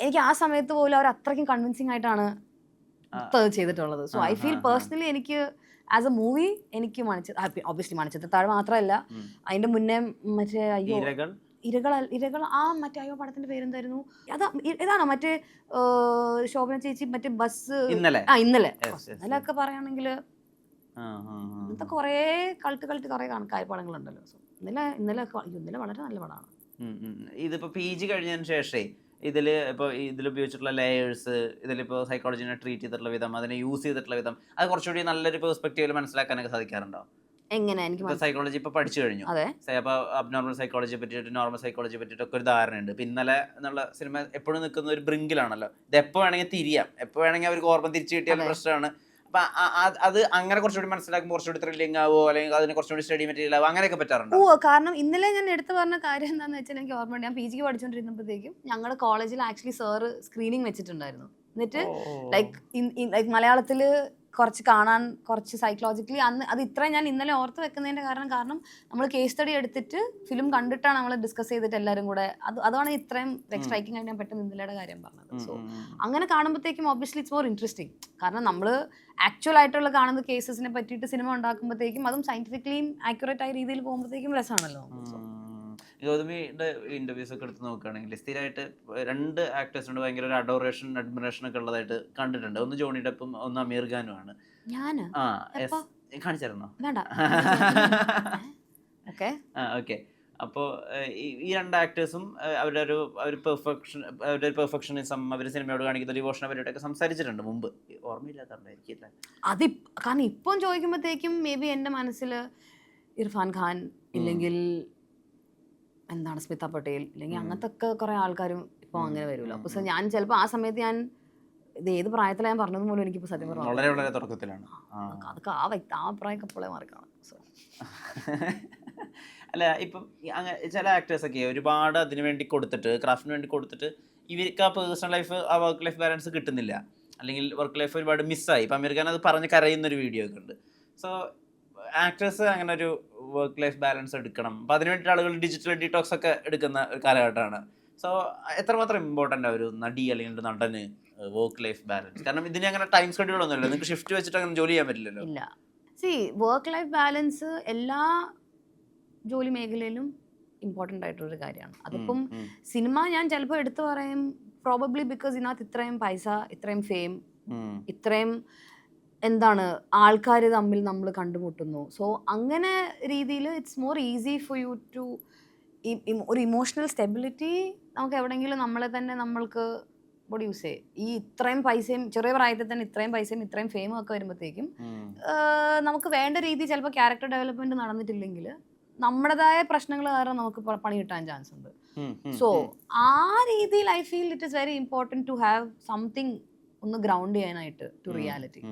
എനിക്ക് ആ സമയത്ത് പോലും അവർ അത്രയ്ക്കും കൺവിൻസിങ് ആയിട്ടാണ് ചെയ്തിട്ടുള്ളത്. സോ ഐ ഫീൽ പേഴ്സണലി എനിക്ക് ആസ് എ മൂവി എനിക്ക് ഒബ്വിയസ്ലി മണിച്ചിത്രത്താഴ് മാത്രമല്ല, അതിന്റെ മുന്നേ മറ്റേ ഇരകൾ ആ മറ്റേ പടത്തിന്റെ പേരെന്തായിരുന്നു? ഇതാണോ മറ്റേ ശോഭന ചേച്ചി മറ്റേ ബസ് ഇന്നലെ ഒക്കെ പറയുകയാണെങ്കിൽ ഇന്നത്തെ കുറേ കളട്ട് കുറേ കായ്പാടങ്ങളുണ്ടല്ലോ. സോ ഇന്നലെ വളരെ നല്ല പടമാണ്. ഇതിപ്പോ PG കഴിഞ്ഞതിന് ശേഷമേ ഇതിൽ ഉപയോഗിച്ചിട്ടുള്ള ലേയേഴ്സ്, ഇതിലിപ്പോൾ സൈക്കോളജിനെ ട്രീറ്റ് ചെയ്തിട്ടുള്ള വിധം, അതിനെ യൂസ് ചെയ്തിട്ടുള്ള വിധം, അത് കുറച്ചുകൂടി നല്ലൊരു പെർസ്പെക്റ്റീവിൽ മനസ്സിലാക്കാനൊക്കെ സാധിക്കാറുണ്ടോ? എങ്ങനെ? എനിക്ക് സൈക്കോളജി ഇപ്പൊ പഠിച്ചു കഴിഞ്ഞു, അപ്പോൾ അബ്നോർമൽ സൈക്കോളജിയെ പറ്റിയിട്ട് നോർമൽ സൈക്കോളജിയെ പറ്റിയിട്ടൊക്കെ ഒരു ധാരണയുണ്ട്. ഇപ്പൊ ഇന്നലെ എന്നുള്ള സിനിമ എപ്പോഴും നിൽക്കുന്ന ഒരു ബ്രിങ്കിലാണല്ലോ. ഇത് എപ്പോൾ വേണമെങ്കിൽ തിരിയാം, എപ്പോൾ വേണമെങ്കിൽ അവർക്ക് ഓർമ്മ തിരിച്ചു കിട്ടിയാലും പ്രശ്നമാണ്. അപ്പൊ അത് അങ്ങനെ കുറച്ചുകൂടി മനസ്സിലാക്കുമ്പോൾ കുറച്ചുകൂടി ത്രില്ലിംഗ് ആവോ, അല്ലെങ്കിൽ അതിന് കുറച്ചുകൂടി സ്റ്റഡി മെറ്റീരിയൽ ആവോ, അങ്ങനെയൊക്കെ പറ്റാറുണ്ട്? കാരണം ഇന്നലെ ഞാൻ എടുത്തു പറഞ്ഞ കാര്യം എന്താണെന്ന് വെച്ചാൽ എനിക്ക് ഓർമ്മയുണ്ട്, ഞാൻ PG പഠിച്ചുകൊണ്ടിരുന്നപ്പോഴത്തേക്കും ഞങ്ങളുടെ കോളേജിൽ ആക്ച്വലി സാറ് സ്ക്രീനിങ് വെച്ചിട്ടുണ്ടായിരുന്നു. എന്നിട്ട് ലൈക്ക് മലയാളത്തിൽ കുറച്ച് കാണാൻ കുറച്ച് സൈക്കോളജിക്കലി അത് ഇത്രയും ഞാൻ ഇന്നലെ ഓർത്ത് വെക്കുന്നതിൻ്റെ കാരണം നമ്മൾ കേസ് സ്റ്റഡി എടുത്തിട്ട് ഫിലിം കണ്ടിട്ടാണ് നമ്മൾ ഡിസ്കസ് ചെയ്തിട്ട് എല്ലാവരും കൂടെ അതാണ് ഇത്രയും സ്ട്രൈക്കിംഗ് ആയിട്ട് ഞാൻ പെട്ടെന്ന് ഇന്നലെയുടെ കാര്യം പറഞ്ഞത്. സോ അങ്ങനെ കാണുമ്പോഴത്തേക്കും ഒബ്വിയസ്ലി ഇറ്റ്സ് മോർ ഇൻട്രസ്റ്റിംഗ്. കാരണം നമ്മൾ ആക്ച്വൽ ആയിട്ടുള്ള കാണുന്ന കേസസിനെ പറ്റിയിട്ട് സിനിമ ഉണ്ടാക്കുമ്പോഴത്തേക്കും അതും സയന്റിഫിക്കലിയും ആക്യുറേറ്റ് ആയ രീതിയിൽ പോകുമ്പോഴത്തേക്കും രസമാണല്ലോ. ഗൗതമിയുടെ ഇന്റർവ്യൂസ് ഒക്കെ എടുത്ത് നോക്കുകയാണെങ്കിൽ സ്ഥിരമായിട്ട് 2 ആക്ടേഴ്സിനോട് ഭയങ്കര ഒരു അഡോറേഷൻ ഒക്കെ ഉള്ളതായിട്ട് കണ്ടിട്ടുണ്ട്. ഒന്ന് ജോണി ഡെപ്പും ഒന്ന് അമീർ ഖാനും ആണ്. കാണിച്ചായിരുന്നോ? ഓക്കെ. അപ്പോൾ ഈ രണ്ട് ആക്ടേഴ്സും അവരുടെ ഒരു പെർഫെക്ഷനിസം അവർ സിനിമയോട് കാണിക്കുന്ന ഡിവോഷൻ അവരുടെയൊക്കെ സംസാരിച്ചിട്ടുണ്ട് മുമ്പ്. ഓർമ്മയില്ലാത്തതുകൊണ്ടായിരിക്കില്ല അത്. കാരണം ഇപ്പം ചോദിക്കുമ്പോഴത്തേക്കും മേ ബി എൻ്റെ മനസ്സിൽ ഇർഫാൻ ഖാൻ ഇല്ലെങ്കിൽ എന്താണ് സ്മിത പട്ടേൽ ഇല്ലെങ്കിൽ അങ്ങനത്തെ ഒക്കെ കുറേ ആൾക്കാരും ഇപ്പോൾ അങ്ങനെ വരുമല്ലോ. അപ്പോൾ ഞാൻ ചിലപ്പോൾ ആ സമയത്ത് ഞാൻ ഇത് ഏത് പ്രായത്തിലാണ് ഞാൻ പറഞ്ഞത് പോലും എനിക്കിപ്പോൾ സത്യം പറഞ്ഞു വളരെ വളരെ തുടക്കത്തിലാണ്. അതൊക്കെ ആ പ്രായമൊക്കെ എപ്പോഴേ മാറിക്കാണും. സോ അല്ല, ഇപ്പം അങ്ങനെ ചില ആക്ടേഴ്സൊക്കെ ഒരുപാട് അതിന് വേണ്ടി കൊടുത്തിട്ട്, ക്രാഫ്റ്റിന് വേണ്ടി കൊടുത്തിട്ട് ഇവർക്ക് ആ പേഴ്സണൽ ലൈഫ്, ആ വർക്ക് ലൈഫ് ബാലൻസ് കിട്ടുന്നില്ല, അല്ലെങ്കിൽ വർക്ക് ലൈഫ് ഒരുപാട് മിസ്സായി. ഇപ്പം അമീർ ഖാൻ അത് പറഞ്ഞ് കരയുന്നൊരു വീഡിയോ ഒക്കെ ഉണ്ട്. സോ ആക്ടേഴ്സ് അങ്ങനെ ഒരു വർക്ക് ലൈഫ് ബാലൻസ് എടുക്കണം. അപ്പം അതിന് വേണ്ടിയിട്ട് ആളുകൾ ഡിജിറ്റൽ ഡീടോക്സ് ഒക്കെ എടുക്കുന്ന ഒരു കാലഘട്ടമാണ്. സോ എത്രമാത്രം ഇമ്പോർട്ടൻ്റ് ആ ഒരു നടി അല്ലെങ്കിൽ ഒരു നടന് വർക്ക് ലൈഫ് ബാലൻസ്? കാരണം ഇതിന് അങ്ങനെ ടൈം ഷെഡ്യൂൾ ഒന്നുമില്ല, നിങ്ങൾക്ക് ഷിഫ്റ്റ് വെച്ചിട്ട് അങ്ങനെ ജോലി ചെയ്യാൻ പറ്റില്ലല്ലോ. ഇല്ല. സി വർക്ക് ലൈഫ് ബാലൻസ് എല്ലാ ജോലി മേഖലയിലും ഇമ്പോർട്ടൻ്റ് ആയിട്ടൊരു കാര്യമാണ്. അതിപ്പം സിനിമ ഞാൻ ചിലപ്പോൾ എടുത്തു പറയും പ്രോബബ്ലി ബിക്കോസ് ഇതിനകത്ത് ഇത്രയും പൈസ, ഇത്രയും ഫെയിം, ഇത്രയും എന്താണ് ആൾക്കാർ തമ്മിൽ നമ്മൾ കണ്ടുമുട്ടുന്നു. സോ അങ്ങനെ രീതിയിൽ it's more easy for you to ഒരു ഇമോഷണൽ സ്റ്റെബിലിറ്റി നമുക്ക് എവിടെയെങ്കിലും നമ്മളെ തന്നെ നമ്മൾക്ക് ബോഡി യൂസ് ചെയ്യും. ഈ ഇത്രയും പൈസയും ചെറിയ പ്രായത്തിൽ തന്നെ ഇത്രയും പൈസയും ഇത്രയും ഫെയിമും ഒക്കെ വരുമ്പോഴത്തേക്കും നമുക്ക് വേണ്ട രീതി ചിലപ്പോൾ ക്യാരക്ടർ ഡെവലപ്മെൻറ്റ് നടന്നിട്ടില്ലെങ്കിൽ നമ്മുടേതായ പ്രശ്നങ്ങൾ കാരണം നമുക്ക് പണി കിട്ടാൻ ചാൻസ് ഉണ്ട്. സോ ആ രീതിയിൽ I feel it is very important to have something ഒന്ന് ഗ്രൗണ്ട് ചെയ്യാനായിട്ട് ടു റിയാലിറ്റി.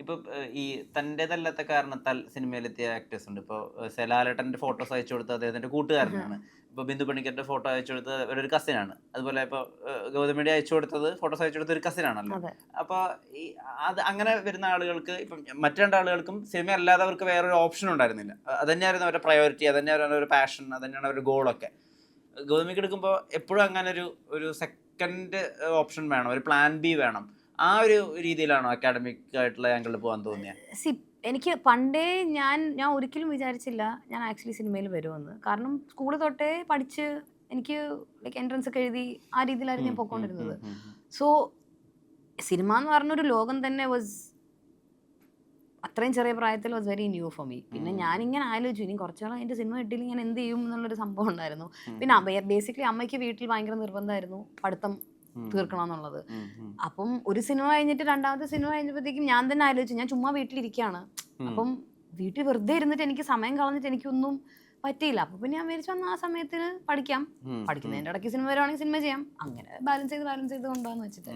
ഇപ്പം ഈ തൻ്റെതല്ലാത്ത കാരണത്താൽ സിനിമയിലെത്തിയ ആക്ടേഴ്സ് ഉണ്ട്. ഇപ്പോൾ സെലാലേട്ടൻ്റെ ഫോട്ടോസ് അയച്ചു കൊടുത്തത് അദ്ദേഹത്തിൻ്റെ കൂട്ടുകാരനാണ്. ഇപ്പോൾ ബിന്ദു പണിക്കരുടെ ഫോട്ടോ അയച്ചു കൊടുത്തത് അവരൊരു കസിനാണ്. അതുപോലെ ഇപ്പോൾ ഗൗതമിയുടെ അയച്ചു കൊടുത്തത് ഫോട്ടോസ് അയച്ചു കൊടുത്ത ഒരു കസിനാണല്ലോ. അപ്പോൾ ഈ അത് അങ്ങനെ വരുന്ന ആളുകൾക്ക് ഇപ്പം മറ്റു രണ്ടാളുകൾക്കും സിനിമ അല്ലാതെ അവർക്ക് വേറൊരു ഓപ്ഷൻ ഉണ്ടായിരുന്നില്ല. അത് തന്നെയായിരുന്നു അവരുടെ പ്രയോറിറ്റി, അത് തന്നെയായിരുന്നു അവരുടെ പാഷൻ, അത് തന്നെയാണ് അവരുടെ ഗോളൊക്കെ. ഗൗതമിക്ക് എടുക്കുമ്പോൾ എപ്പോഴും അങ്ങനെ ഒരു സെക്കൻഡ് ഓപ്ഷൻ വേണം, ഒരു പ്ലാൻ ബി വേണം. ആ ഒരു രീതിയിലാണോ അക്കാഡമിക് ആയിട്ടുള്ള ആംഗിളിൽ പോകാൻ തോന്നിയത്? എനിക്ക് പണ്ടേ ഞാൻ ഒരിക്കലും വിചാരിച്ചില്ല ഞാൻ ആക്ച്വലി സിനിമയിൽ വരുമെന്ന്. കാരണം സ്കൂൾ തൊട്ടേ പഠിച്ച് എനിക്ക് ലൈക്ക് എൻട്രൻസ് ഒക്കെ എഴുതി ആ രീതിയിലായിരുന്നു ഞാൻ പോയിക്കൊണ്ടിരുന്നത്. സോ സിനിമ എന്ന് പറഞ്ഞൊരു ലോകം തന്നെ വാസ് അത്രയും ചെറിയ പ്രായത്തിൽ was very new for me. പിന്നെ ഞാനിങ്ങനെ ആലോചിച്ചു ഇനി കുറച്ചാളും എൻ്റെ സിനിമ കിട്ടിയില്ലെങ്കിൽ ഞാൻ എന്ത് ചെയ്യും എന്നുള്ളൊരു സംഭവം ഉണ്ടായിരുന്നു. പിന്നെ ബേസിക്കലി അമ്മയ്ക്ക് വീട്ടിൽ ഭയങ്കര നിർബന്ധമായിരുന്നു പഠിത്തം തീർക്കണം എന്നുള്ളത്. അപ്പം ഒരു സിനിമ കഴിഞ്ഞിട്ട് രണ്ടാമത്തെ സിനിമ കഴിഞ്ഞപ്പോഴത്തേക്കും ഞാൻ തന്നെ ആലോചിച്ചു ഞാൻ ചുമ്മാ വീട്ടിലിരിക്കുകയാണ്. അപ്പം വീട്ടിൽ വെറുതെ ഇരുന്നിട്ട് എനിക്ക് സമയം കളഞ്ഞിട്ട് എനിക്കൊന്നും പറ്റിയില്ല. അപ്പൊ പിന്നെ ഞാൻ വിചാരിച്ചു വന്നാൽ ആ സമയത്തിന് പഠിക്കുന്നതിന്റെ ഇടയ്ക്ക് സിനിമ വരുവാണെങ്കിൽ സിനിമ ചെയ്യാം. അങ്ങനെ ബാലൻസ് ചെയ്ത് കൊണ്ടുപോകാന്ന് വെച്ചിട്ട്.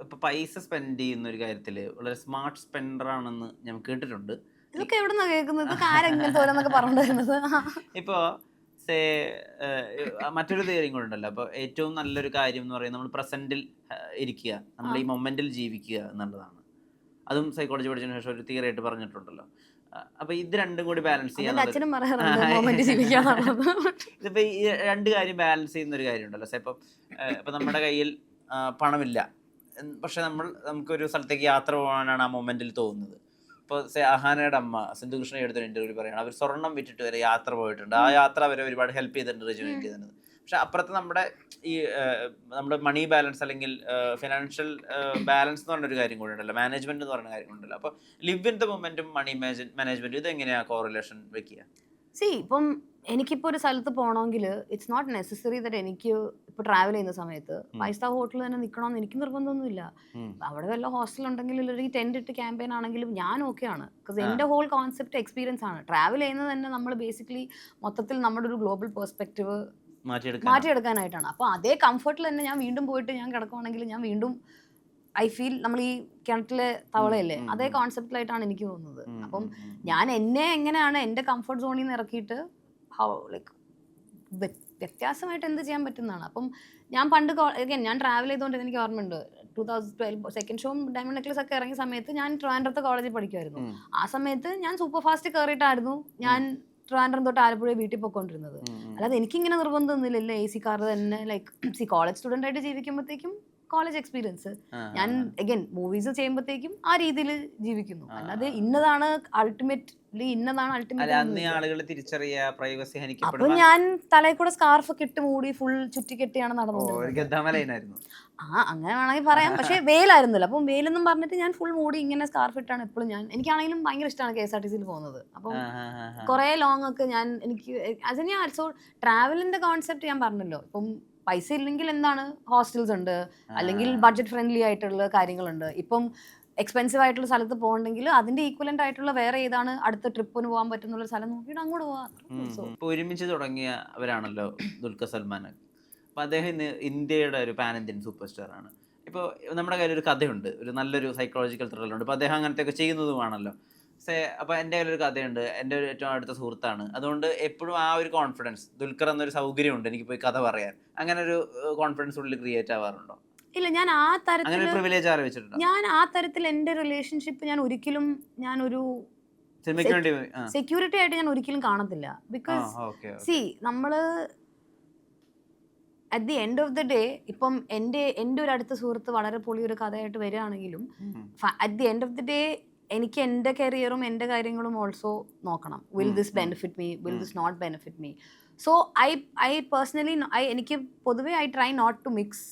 ഇപ്പൊ പൈസ സ്പെൻഡ് ചെയ്യുന്ന ഒരു കാര്യത്തില് വളരെ സ്മാർട്ട് സ്പെൻഡർ ആണെന്ന് ഞാൻ കേട്ടിട്ടുണ്ട്. ഇതൊക്കെ എവിടെ നിന്നാ കേൾക്കുന്നത്? ഇതൊക്കെ ആരെങ്കിലും തോരന്നൊക്കെ പറഞ്ഞിരുന്നത്? ഇപ്പോ മറ്റൊരു തിയറിയും കൂടെ ഉണ്ടല്ലോ. അപ്പോൾ ഏറ്റവും നല്ലൊരു കാര്യം എന്ന് പറയുന്നത് നമ്മൾ പ്രസന്റിൽ ഇരിക്കുക, നമ്മൾ ഈ മൊമെന്റിൽ ജീവിക്കുക എന്നുള്ളതാണ്. അതും സൈക്കോളജി പഠിച്ചതിന് ശേഷം ഒരു തിയറി ആയിട്ട് പറഞ്ഞിട്ടുണ്ടല്ലോ. അപ്പൊ ഇത് രണ്ടും കൂടി ബാലൻസ് ചെയ്യാൻ ഇതിപ്പോ ഈ രണ്ട് കാര്യം ബാലൻസ് ചെയ്യുന്ന ഒരു കാര്യം ഉണ്ടല്ലോ. ഇപ്പൊ നമ്മുടെ കയ്യിൽ പണമില്ല, പക്ഷെ നമുക്കൊരു സ്ഥലത്തേക്ക് യാത്ര പോകാനാണ് ആ മൊമെന്റിൽ തോന്നുന്നത്. ഇപ്പോൾ അഹാനയുടെ അമ്മ സിന്ധു കൃഷ്ണ എടുത്തൊരു ഇന്റർവ്യൂ പറയുകയാണ് അവർ സ്വർണം വിറ്റിട്ട് വരെ യാത്ര പോയിട്ടുണ്ട്. ആ യാത്ര അവരെ ഒരുപാട് ഹെൽപ്പ് ചെയ്തിട്ടുണ്ട്, റിജുവിനേറ്റ് ചെയ്തിട്ടുണ്ട്. പക്ഷെ അപ്പുറത്ത് നമ്മുടെ മണി ബാലൻസ് അല്ലെങ്കിൽ ഫിനാൻഷ്യൽ ബാലൻസ് എന്ന് പറഞ്ഞൊരു കാര്യം കൂടെ ഉണ്ടല്ലോ, മാനേജ്മെന്റ് എന്ന് പറയുന്ന കാര്യം ഉണ്ടല്ലോ. അപ്പോൾ ലിവ് ഇൻ ദ മൊമെന്റും മണി മാനേജ്മെന്റ് ഇത് എങ്ങനെയാണ് കോറിലേഷൻ വെക്കുക? ഇപ്പം എനിക്കിപ്പോൾ ഒരു സ്ഥലത്ത് പോകണമെങ്കിൽ ഇറ്റ്സ് നോട്ട് നെസസറി ദറ്റ് എനിക്ക് ഇപ്പോൾ ട്രാവൽ ചെയ്യുന്ന സമയത്ത് 5-star ഹോട്ടലിൽ തന്നെ നിൽക്കണമെന്ന് എനിക്ക് നിർബന്ധമൊന്നുമില്ല. അവിടെ വല്ല ഹോസ്റ്റൽ ഉണ്ടെങ്കിൽ അല്ലെങ്കിൽ ടെൻറ്റ് ഇട്ട് ക്യാമ്പയിൻ ആണെങ്കിലും ഞാൻ ഓക്കെയാണ്. ബിക്കോസ് എൻ്റെ ഹോൾ കോൺസെപ്റ്റ് എക്സ്പീരിയൻസ് ആണ്. ട്രാവൽ ചെയ്യുന്നത് തന്നെ നമ്മൾ ബേസിക്കലി മൊത്തത്തിൽ നമ്മുടെ ഒരു ഗ്ലോബൽ പെർസ്പെക്റ്റീവ് മാറ്റിയെടുക്കാനായിട്ടാണ്. അപ്പോൾ അതേ കംഫർട്ടിൽ തന്നെ ഞാൻ വീണ്ടും പോയിട്ട് ഞാൻ കിടക്കുവാണെങ്കിൽ ഞാൻ വീണ്ടും ഐ ഫീൽ നമ്മൾ ഈ കിണറ്റിലെ തവളയല്ലേ, അതേ കോൺസെപ്റ്റിലായിട്ടാണ് എനിക്ക് തോന്നുന്നത്. അപ്പം ഞാൻ എന്നെ എങ്ങനെയാണ് എൻ്റെ കംഫർട്ട് സോണിൽ നിന്ന് ഇറക്കിയിട്ട് വ്യത്യാസമായിട്ട് എന്ത് ചെയ്യാൻ പറ്റുന്നതാണ്. അപ്പം ഞാൻ പണ്ട് ഞാൻ ട്രാവൽ ചെയ്തുകൊണ്ട് എനിക്ക് ഓർമ്മയുണ്ട് 2012 സെക്കൻഡ് ഷോ ഡയമണ്ട് നെക്ലസ് ഒക്കെ ഇറങ്ങിയ സമയത്ത് ഞാൻ ട്രിവാൻഡ്രത്തെ കോളേജിൽ പഠിക്കുമായിരുന്നു. ആ സമയത്ത് ഞാൻ സൂപ്പർ ഫാസ്റ്റ് കയറിയിട്ടായിരുന്നു ഞാൻ ട്രിവാൻഡ്രം തൊട്ട് ആലപ്പുഴ വീട്ടിൽ പോയിക്കൊണ്ടിരുന്നത്. അല്ലാതെ എനിക്കിങ്ങനെ നിർബന്ധമൊന്നുമില്ലല്ലോ AC കാർ തന്നെ. ലൈക്ക് കോളേജ് സ്റ്റുഡൻ്റ് ആയിട്ട് ജീവിക്കുമ്പോഴത്തേക്കും കോളേജ് എക്സ്പീരിയൻസ്. ഞാൻ അഗൈൻ മൂവീസ് ചെയ്യുമ്പോഴത്തേക്കും ആ രീതിയിൽ ജീവിക്കുന്നു, അല്ലാതെ ഇന്നതാണ് അൾട്ടിമേറ്റ്ലി ആളുകൾ തിരിച്ചറിയാ പ്രൈവസി അപ്പൊ ഞാൻ തലയിൽ കൂടെ സ്കാർഫ് ഒക്കെ ഇട്ട് മൂടി ഫുൾ ചുറ്റിക്കെട്ടിയാണ് നടന്നുകൊണ്ടിരുന്നത്. അങ്ങനെ വേണമെങ്കിൽ പറയാം. പക്ഷേ വെയിലായിരുന്നല്ലോ, അപ്പം വെയിലെന്നും പറഞ്ഞിട്ട് ഞാൻ ഫുൾ മൂടി ഇങ്ങനെ സ്കാർഫ് ഇട്ടാണ് എപ്പോഴും എനിക്കാണെങ്കിലും ഭയങ്കര ഇഷ്ടമാണ് KSRTC പോകുന്നത്. അപ്പം കുറേ ലോങ് ഒക്കെ എനിക്ക് അതിന് ആൾസോ ട്രാവലിന്റെ കോൺസെപ്റ്റ് ഞാൻ പറഞ്ഞല്ലോ. ഇപ്പം പൈസ ഇല്ലെങ്കിൽ എന്താണ്, ഹോസ്റ്റൽസ് ഉണ്ട്, അല്ലെങ്കിൽ ബഡ്ജറ്റ് ഫ്രണ്ട്ലി ആയിട്ടുള്ള കാര്യങ്ങളുണ്ട്. ഇപ്പം എക്സ്പെൻസീവ് ആയിട്ടുള്ള സ്ഥലത്ത് പോകണമെങ്കിൽ അതിന്റെ ഈക്വലന്റ് ആയിട്ടുള്ള വേറെ ഏതാണ് അടുത്ത ട്രിപ്പിന് പോകാൻ പറ്റുന്ന സ്ഥലം നോക്കിയിട്ട് അങ്ങോട്ട് പോകാം. ഒരുമിച്ച് തുടങ്ങിയവരാണല്ലോ ദുൽഖർ സൽമാൻ. അപ്പോൾ അദ്ദേഹം ഇന്ന് ഇന്ത്യയുടെ ഒരു പാൻ ഇന്ത്യൻ സൂപ്പർ സ്റ്റാർ ആണ്. ഇപ്പോൾ നമ്മുടെ കയ്യിൽ ഒരു കഥയുണ്ട്, ഒരു നല്ലൊരു സൈക്കോളജിക്കൽ ത്രില്ലറുണ്ട്. അപ്പോൾ അദ്ദേഹം അങ്ങനത്തെയൊക്കെ ചെയ്യുന്നതുമാണല്ലോ. അപ്പോൾ എൻ്റെ കയ്യിലൊരു കഥയുണ്ട്, എൻ്റെ ഒരു ഏറ്റവും അടുത്ത സുഹൃത്താണ്. അതുകൊണ്ട് എപ്പോഴും ആ ഒരു കോൺഫിഡൻസ്, ദുൽഖർ എന്നൊരു സൗകര്യമുണ്ട് എനിക്ക് പോയി കഥ പറയാൻ. അങ്ങനെ ഒരു കോൺഫിഡൻസ് ഉള്ളിൽ ക്രിയേറ്റ് ആവാറുണ്ടോ? ഇല്ല, ഞാൻ ആ തരത്തിൽ പ്രിവിലേജ് ആരംഭിച്ചിട്ടുണ്ടോ? ഞാൻ ആ തരത്തിൽ എൻ്റെ റിലേഷൻഷിപ്പ് ഞാൻ ഒരിക്കലും ഞാനൊരു സെക്യൂരിറ്റി ആയിട്ട് ഞാൻ ഒരിക്കലും കാണത്തില്ല. ബിക്കോസ് സി നമ്മള് at the end of the day ഇപ്പം എൻ്റെ ഒരു അടുത്ത സുഹൃത്ത് വളരെ പൊളിയൊരു കഥയായിട്ട് വരികയാണെങ്കിലും at the end of the day എനിക്ക് എൻ്റെ കരിയറും എൻ്റെ കാര്യങ്ങളും ഓൾസോ നോക്കണം. Will this benefit me, will this not benefit me? So I personally എനിക്ക് പൊതുവേ I try not to mix.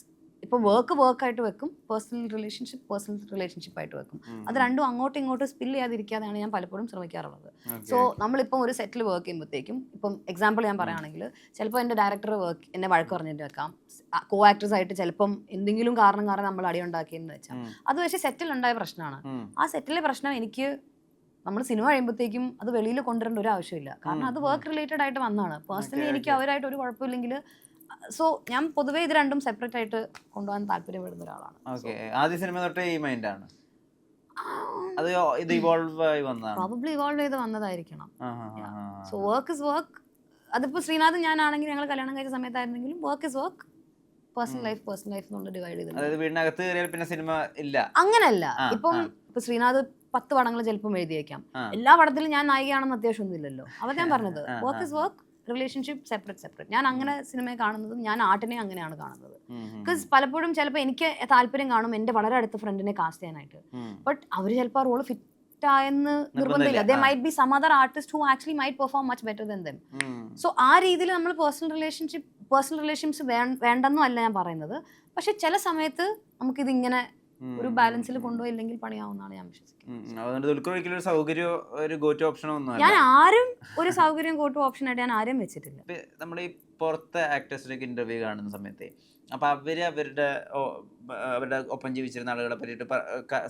ഇപ്പോൾ വർക്കായിട്ട് വെക്കും, പേഴ്സണൽ റിലേഷൻഷിപ്പ് ആയിട്ട് വെക്കും. അത് രണ്ടും അങ്ങോട്ടും ഇങ്ങോട്ടും സ്പില്ല് ചെയ്യാതിരിക്കാതെയാണ് ഞാൻ പലപ്പോഴും ശ്രമിക്കാറുള്ളത്. സോ നമ്മളിപ്പം ഒരു സെറ്റിൽ വർക്ക് ചെയ്യുമ്പോഴത്തേക്കും, ഇപ്പം എക്സാമ്പിൾ ഞാൻ പറയുകയാണെങ്കിൽ, ചിലപ്പോൾ എൻ്റെ ഡയറക്ടർ എന്നെ വഴക്ക് പറഞ്ഞിട്ട് വെക്കാം, കോ ആക്ടേഴ്സ് ആയിട്ട് ചിലപ്പം എന്തെങ്കിലും കാരണം നമ്മൾ അടി ഉണ്ടാക്കിയെന്ന് വെച്ചാൽ അത് പക്ഷേ സെറ്റിലുണ്ടായ പ്രശ്നമാണ്. ആ സെറ്റിലെ പ്രശ്നം എനിക്ക് നമ്മൾ സിനിമ കഴിയുമ്പോഴത്തേക്കും അത് വെളിയിൽ കൊണ്ടുവരേണ്ട ഒരു ആവശ്യമില്ല, കാരണം അത് വർക്ക് റിലേറ്റഡ് ആയിട്ട് വന്നതാണ്. പേഴ്സണലി എനിക്ക് അവരായിട്ട് ഒരു കുഴപ്പമില്ലെങ്കിൽ സോ ഞാൻ പൊതുവേ ഇത് രണ്ടും സെപ്പറേറ്റ് ആയിട്ട് കൊണ്ടുപോകാൻ താല്പര്യപ്പെടുന്ന ഒരാളാണ്. ആദ്യ സിനിമ തൊട്ടേ ഈ മൈൻഡാണ്? അത് ഇത് ഇവോൾവ് ആയി വന്നതാണ്? പ്രോബബ്ലി ഇവോൾവ് ചെയ്ത് വന്നതായിരിക്കണം. So work is work. അതിപ്പോൾ ശ്രീനാഥും ഞാനാണെങ്കിൽ ഞങ്ങൾ കല്യാണം കഴിച്ച സമയത്തായിരുന്നെങ്കിലും work is work, personal life കൊണ്ട് ഡിവൈഡ് ചെയ്ത്. അതായത് വീടിനകത്ത് കയറിയാൽ പിന്നെ സിനിമ ഇല്ല അങ്ങനല്ല. ഇപ്പം ശ്രീനാഥ് 10 പടങ്ങൾ ചിലപ്പം എഴുതിയേക്കാം, എല്ലാ പടത്തിലും ഞാൻ നായികയാണെന്ന് അത്യാവശ്യമൊന്നും ഇല്ലല്ലോ. അവ ഞാൻ പറഞ്ഞത് work is work, relationship separate. ഞാൻ അങ്ങനെ സിനിമയെ കാണുന്നതും ഞാൻ ആർട്ടിനെ അങ്ങനെയാണ് കാണുന്നത്. ബിക്കോസ് പലപ്പോഴും ചിലപ്പോൾ എനിക്ക് താല്പര്യം കാണും എൻ്റെ വളരെ അടുത്ത ഫ്രണ്ടിനെ കാസ്റ്റ് ചെയ്യാനായിട്ട്, ബട്ട് അവർ ചിലപ്പോൾ ആ റോള് ഫിറ്റ് ആയെന്ന് നിർബന്ധമില്ല. They might be some other artist who actually might perform much better than them. So ആ രീതിയിൽ നമ്മൾ പേഴ്സണൽ റിലേഷൻഷിപ്സ് വേണ്ടെന്നും അല്ല ഞാൻ പറയുന്നത്. പക്ഷെ ചില സമയത്ത് നമുക്കിതിങ്ങനെ ഒരു ബാലൻസിൽ കൊണ്ടുപോയില്ലെങ്കിൽ പണിയാവുന്നതാണ് ഞാൻ വിശ്വസിക്കുന്നത്. ഞാൻ ആരും ഒരു സൗകര്യം കോട്ടു ഓപ്ഷൻ ആയിട്ട് ഞാൻ ആരും വെച്ചിട്ടില്ല. നമ്മുടെ ഈ പുറത്തെ ആക്ടേഴ്സിനൊക്കെ ഇന്റർവ്യൂ കാണുന്ന സമയത്ത് അപ്പൊ അവരുടെ ഒപ്പം ജീവിച്ചിരുന്ന ആളുകളെ പറ്റിയിട്ട്